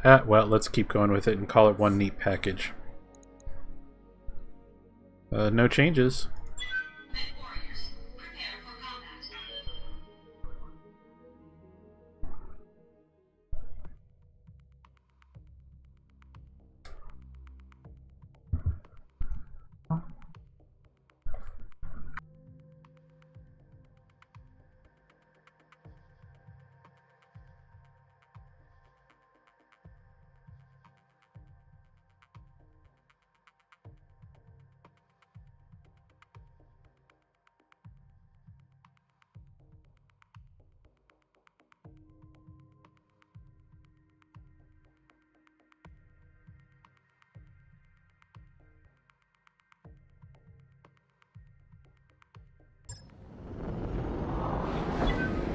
Well, let's keep going with it and call it one neat package. No changes.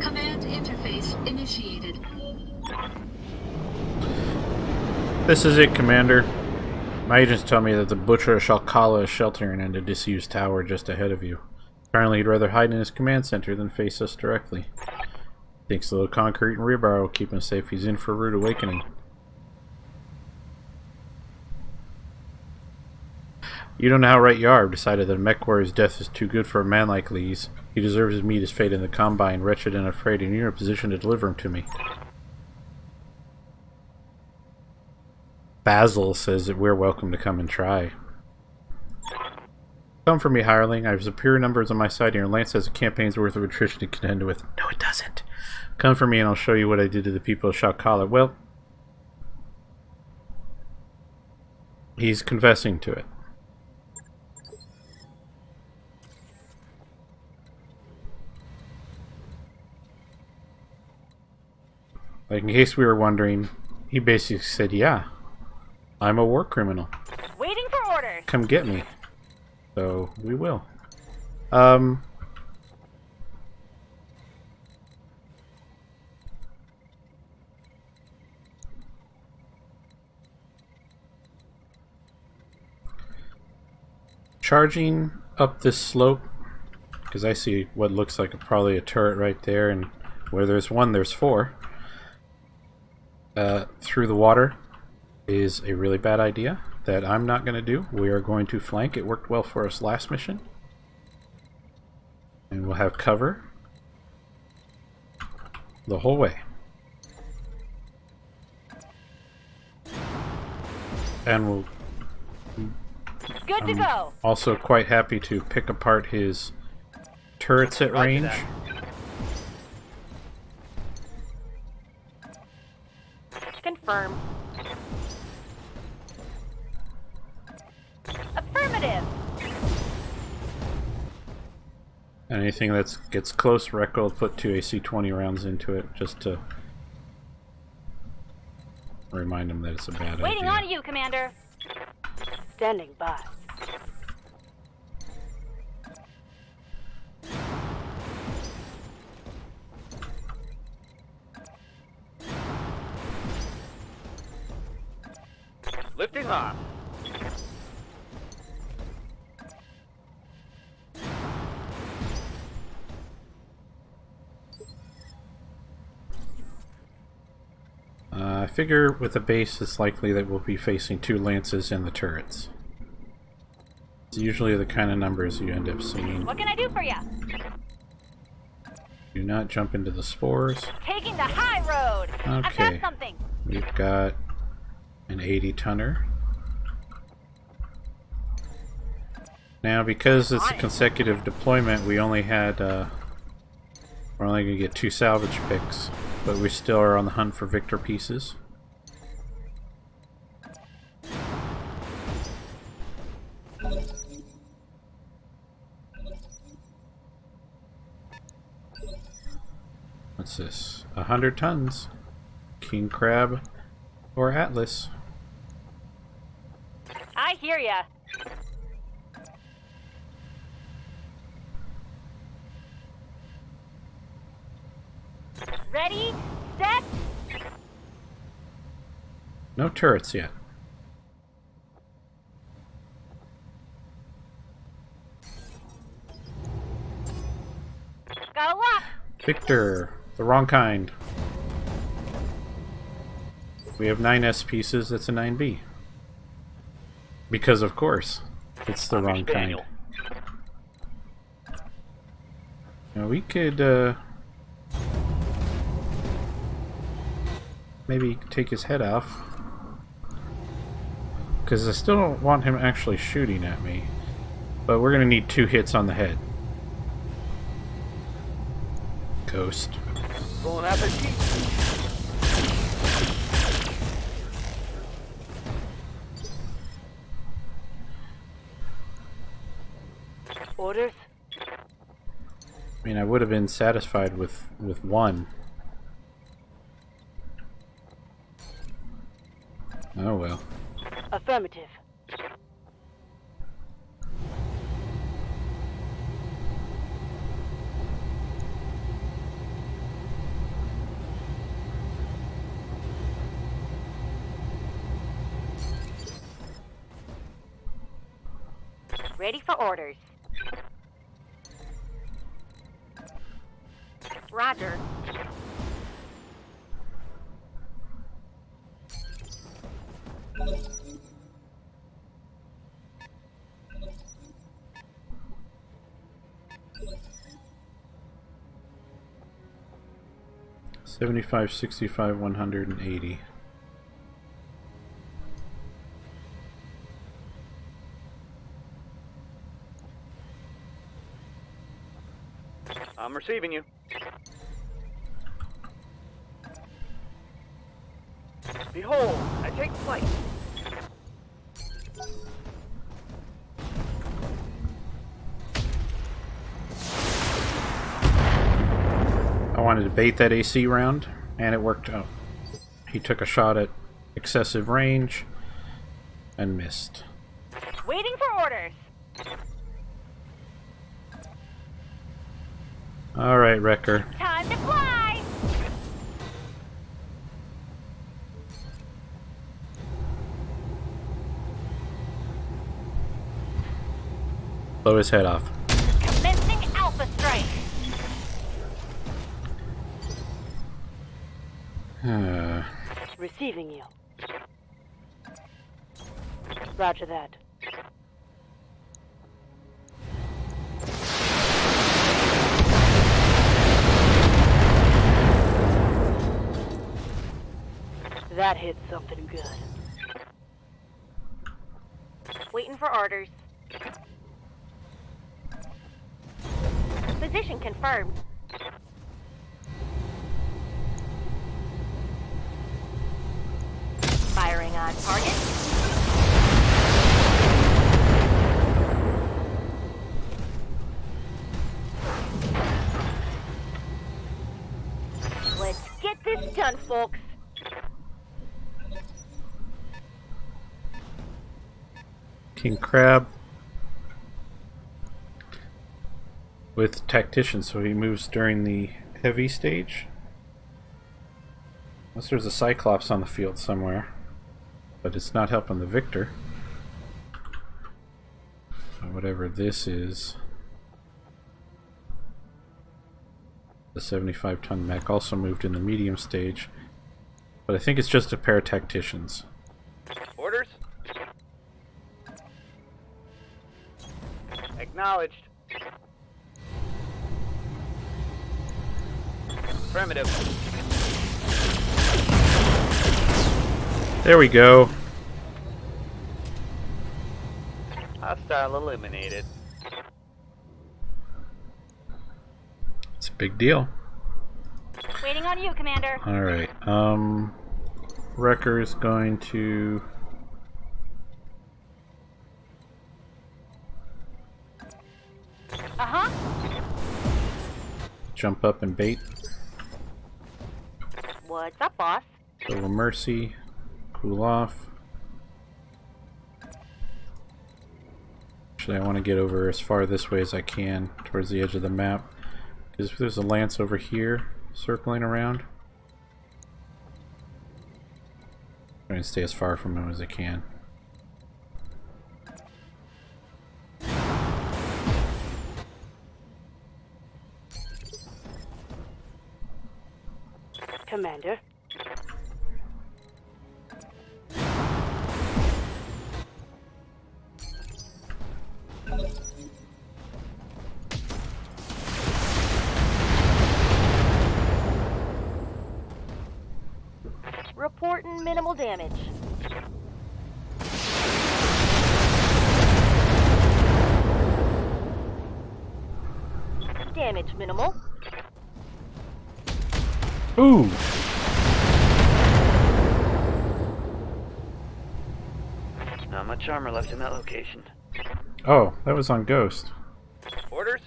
Command interface initiated. This is it, Commander. My agents tell me that the Butcher of Shalkala is sheltering in a disused tower just ahead of you. Apparently he'd rather hide in his command center than face us directly. Thinks the little concrete and rebar will keep him safe. He's in for a rude awakening. You don't know how right you are. I've decided that a mech warrior's death is too good for a man like Lee's. He deserves to meet his fate in the Combine, wretched and afraid, and you're in a position to deliver him to me. Basil says that we're welcome to come and try. Come for me, hireling. I have superior numbers on my side here, and Lance has a campaign's worth of attrition to contend with. No, it doesn't. Come for me, and I'll show you what I did to the people of Shalkala. Well, he's confessing to it. Like, in case we were wondering, he basically said, yeah, I'm a war criminal. Waiting for orders. Come get me. So, we will. Charging up this slope, because I see what looks like probably a turret right there, and where there's one, there's 4. Through the water is a really bad idea that I'm not going to do. We are going to flank. It worked well for us last mission. And we'll have cover the whole way. And we'll Good to go. Also quite happy to pick apart his turrets at Roger range. that. Confirm. Affirmative. Anything that gets close, Rekka will put 2 AC-20 rounds into it just to remind him that it's a bad Waiting idea. on you, Commander. Standing by. Lifting off. I figure with the base, it's likely that we'll be facing 2 lances in the turrets. It's usually the kind of numbers you end up seeing. What can I do for you? Do not jump into the spores. Taking the high road. I've Okay. got something. We've got an 80-tonner. Now, because it's a consecutive deployment, we only had, we're only going to get 2 salvage picks, but we still are on the hunt for Victor pieces. What's this? 100 tons. King Crab or Atlas. I hear ya. Ready, set. No turrets yet. Got a lock. Victor, the wrong kind. We have 9S pieces, that's a 9B. Because of course, it's the wrong kind. Daniel. Now we could maybe take his head off. Because I still don't want him actually shooting at me. But we're gonna need 2 hits on the head. Ghost. Bon appetit. Orders? I mean, I would have been satisfied with 1. Oh well. Affirmative. Ready for orders. Roger. $75, $65, $180. I'm receiving you. Behold, I take flight. I wanted to bait that AC round, and it worked out. He took a shot at excessive range and missed. Waiting for orders. Alright, Wrecker. Time to fly. Blow his head off. Commencing Alpha Strike. Receiving you. Roger that. That hit something good. Waiting for orders. Position confirmed. Firing on target. Let's get this done, folks. King Crab with Tactician, so he moves during the heavy stage. Unless there's a Cyclops on the field somewhere, but it's not helping the Victor. So whatever this is. The 75-ton mech also moved in the medium stage, but I think it's just a pair of Tacticians. Orders? Acknowledged. Affirmative. There we go. Hostile eliminated. It's a big deal. Waiting on you, Commander. Alright, Wrecker is going to jump up and bait. What's up, boss? Little Mercy, cool off. Actually, I want to get over as far this way as I can towards the edge of the map, because if there's a lance over here circling around, I'm trying to stay as far from him as I can. Commander. Reporting minimal damage. Damage minimal. Ooh! Not much armor left in that location. Oh, that was on Ghost. Orders?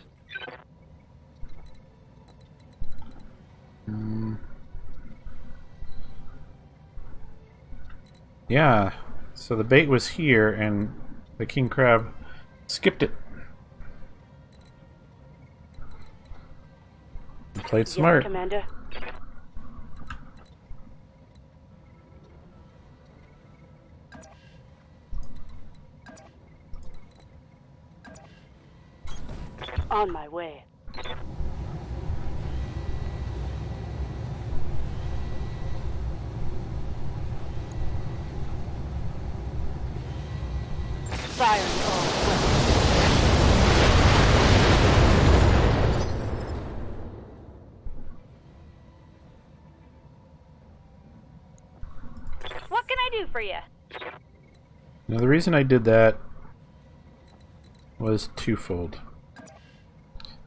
Yeah, so the bait was here and the King Crab skipped it. He played smart. Yes, Commander. On my way. Firing all weapons. What can I do for you? Now the reason I did that was twofold.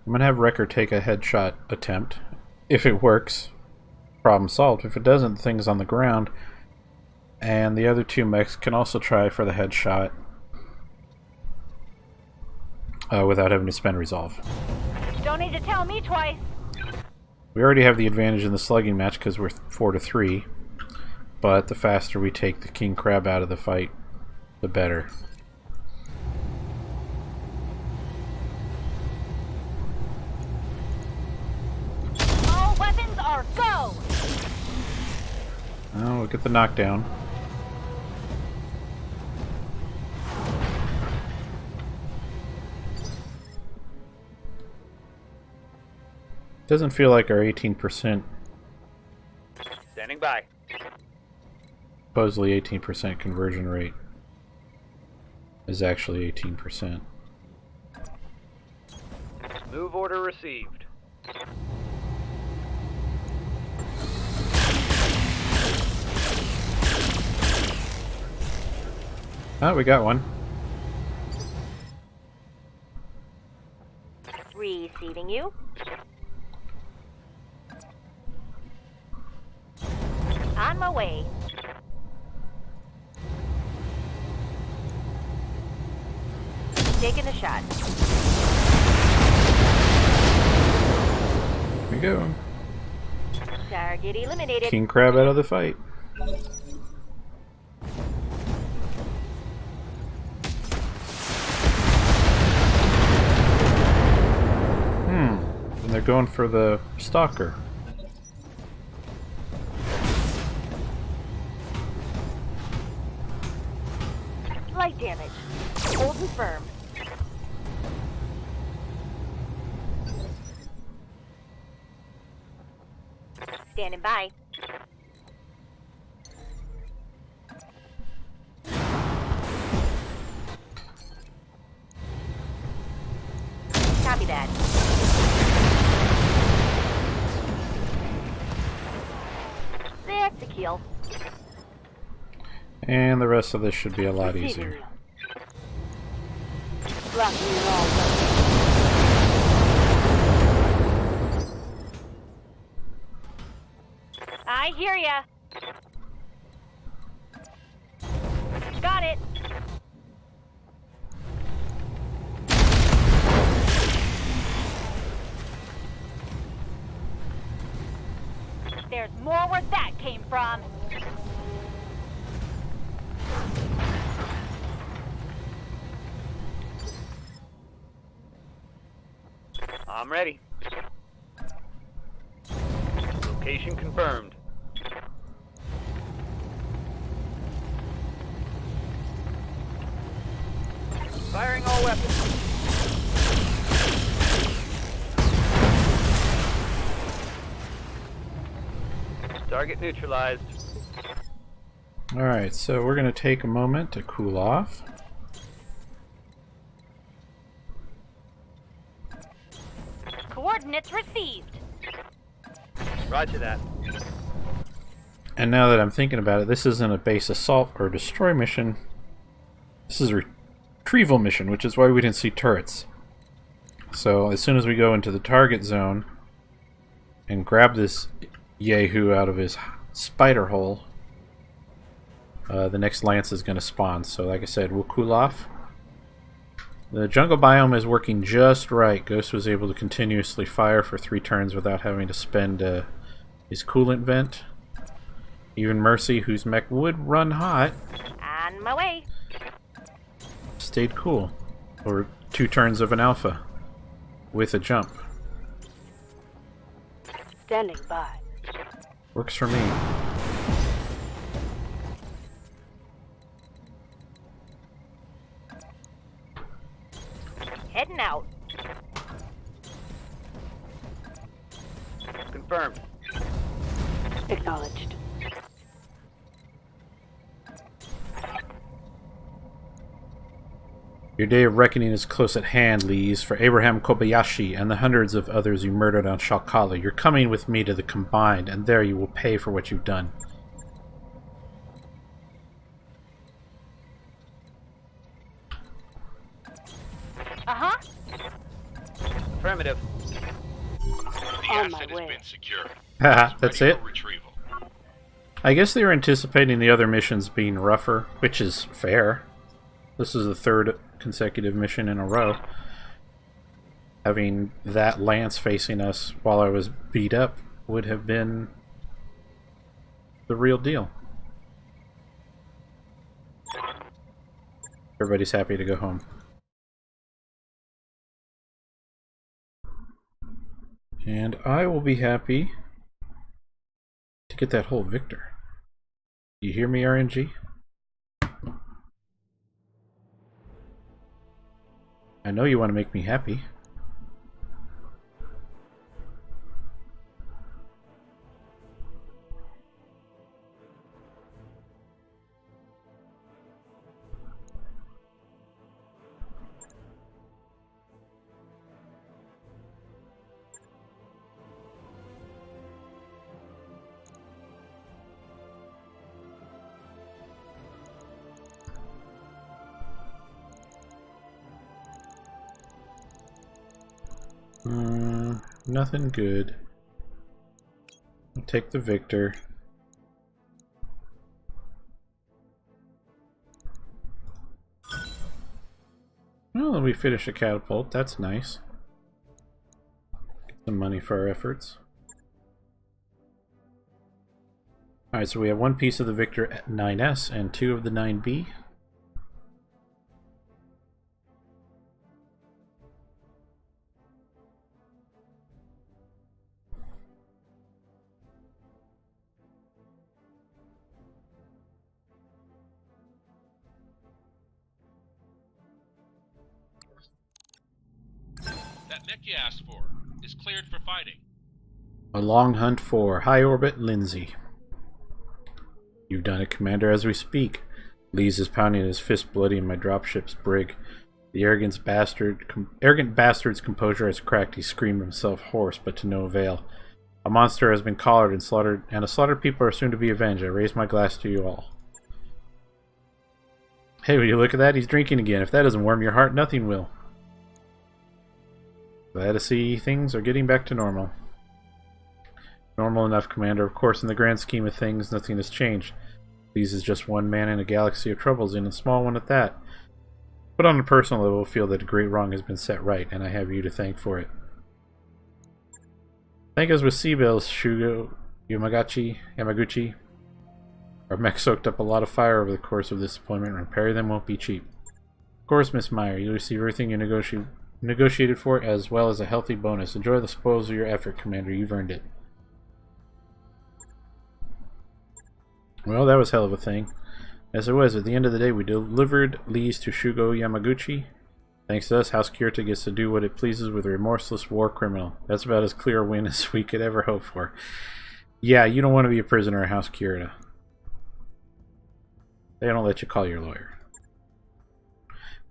I'm gonna have Wrecker take a headshot attempt. If it works, problem solved. If it doesn't, the thing's on the ground. And the other two mechs can also try for the headshot without having to spend resolve. Don't need to tell me twice. We already have the advantage in the slugging match because we're 4-3, but the faster we take the King Crab out of the fight, the better. All weapons are go! Oh, we'll get the knockdown. Doesn't feel like our 18%, Standing by. supposedly 18% conversion rate is actually 18%. Move order received. Oh, we got one. you. On my way. Taking a shot. Here we go. Target eliminated. King Crab out of the fight. And they're going for the stalker. Light damage. Holding firm. Standing by. Copy that. That's a kill. And the rest of this should be a lot Receiving easier. you. Blocking it all. I hear ya. Got it. There's more where that came from. I'm ready. Location confirmed. Firing all weapons. Target neutralized. Alright, so we're going to take a moment to cool off. Coordinates received. Roger that. And now that I'm thinking about it, this isn't a base assault or destroy mission. This is a retrieval mission, which is why we didn't see turrets. So as soon as we go into the target zone and grab this Yahoo out of his spider hole, the next lance is going to spawn. So like I said, we'll cool off. The jungle biome is working just right. Ghost was able to continuously fire for 3 turns without having to spend his coolant vent. Even Mercy, whose mech would run hot, On my way. stayed cool. Or 2 turns of an alpha with a jump. Standing by. Works for me. Heading out. Confirmed. Acknowledged. Your day of reckoning is close at hand, Lees, for Abraham Kobayashi and the hundreds of others you murdered on Shalkala. You're coming with me to the Combined, and there you will pay for what you've done. Uh-huh. Affirmative. The On my asset has way. been secured. Haha, It's that's ready it? for retrieval. I guess they were anticipating the other missions being rougher, which is fair. This is the 3rd consecutive mission in a row. Having that lance facing us while I was beat up would have been the real deal. Everybody's happy to go home. And I will be happy to get that whole Victor. You hear me, RNG? I know you want to make me happy. Nothing good. I'll take the Victor. Well, we finished a catapult. That's nice. Get some money for our efforts. Alright, so we have one piece of the Victor 9S and 2 of the 9B. That mech you asked for is cleared for fighting. A long hunt for high orbit Lindsay. You've done it, Commander, as we speak. Lees is pounding his fist bloody in my dropship's brig. The arrogant bastard's composure has cracked. He screamed himself hoarse, but to no avail. A monster has been collared and slaughtered, and the slaughtered people are soon to be avenged. I raise my glass to you all. Hey, will you look at that? He's drinking again. If that doesn't warm your heart, nothing will. Glad to see things are getting back to normal. Normal enough, Commander. Of course, in the grand scheme of things, nothing has changed. Lees is just one man in a galaxy of troubles, and a small one at that. But on a personal level, I feel that a great wrong has been set right, and I have you to thank for it. Thank us with Seabells, Shugo, Yamaguchi. Our mech soaked up a lot of fire over the course of this deployment, and repair them won't be cheap. Of course, Miss Meyer, you'll receive everything you negotiated for, as well as a healthy bonus. Enjoy the spoils of your effort, Commander. You've earned it. Well, that was hell of a thing. As it was, at the end of the day, we delivered Lees to Shugo Yamaguchi. Thanks to us, House Kirita gets to do what it pleases with a remorseless war criminal. That's about as clear a win as we could ever hope for. Yeah, you don't want to be a prisoner of House Kirita. They don't let you call your lawyer.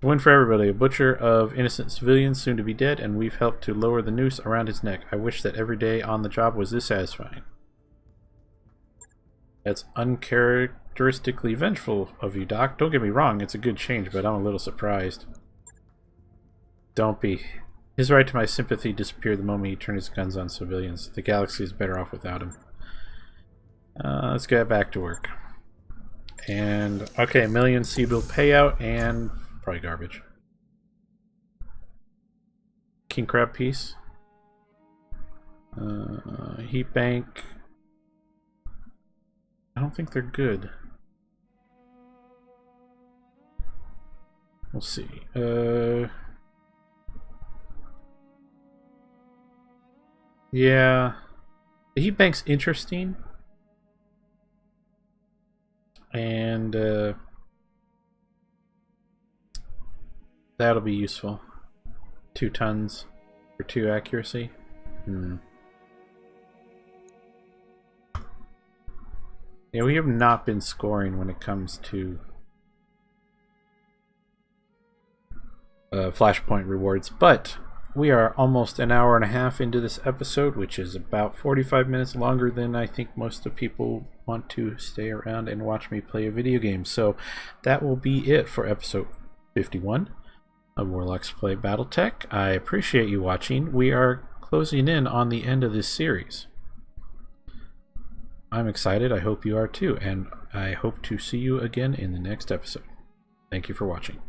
A win for everybody. A butcher of innocent civilians, soon to be dead, and we've helped to lower the noose around his neck. I wish that every day on the job was this satisfying. That's uncharacteristically vengeful of you, Doc. Don't get me wrong, it's a good change, but I'm a little surprised. Don't be. His right to my sympathy disappeared the moment he turned his guns on civilians. The galaxy is better off without him. Let's get back to work. And, okay, $1 million C-bill payout, and probably garbage. King Crab piece. Heat bank. I don't think they're good. We'll see. Yeah. The heat bank's interesting. And that'll be useful. 2 tons for 2 accuracy. Yeah, we have not been scoring when it comes to Flashpoint rewards, but we are almost an hour and a half into this episode, which is about 45 minutes longer than I think most of people want to stay around and watch me play a video game. So that will be it for episode 51 of Warlocks Play Battletech. I appreciate you watching. We are closing in on the end of this series. I'm excited. I hope you are too, and I hope to see you again in the next episode. Thank you for watching.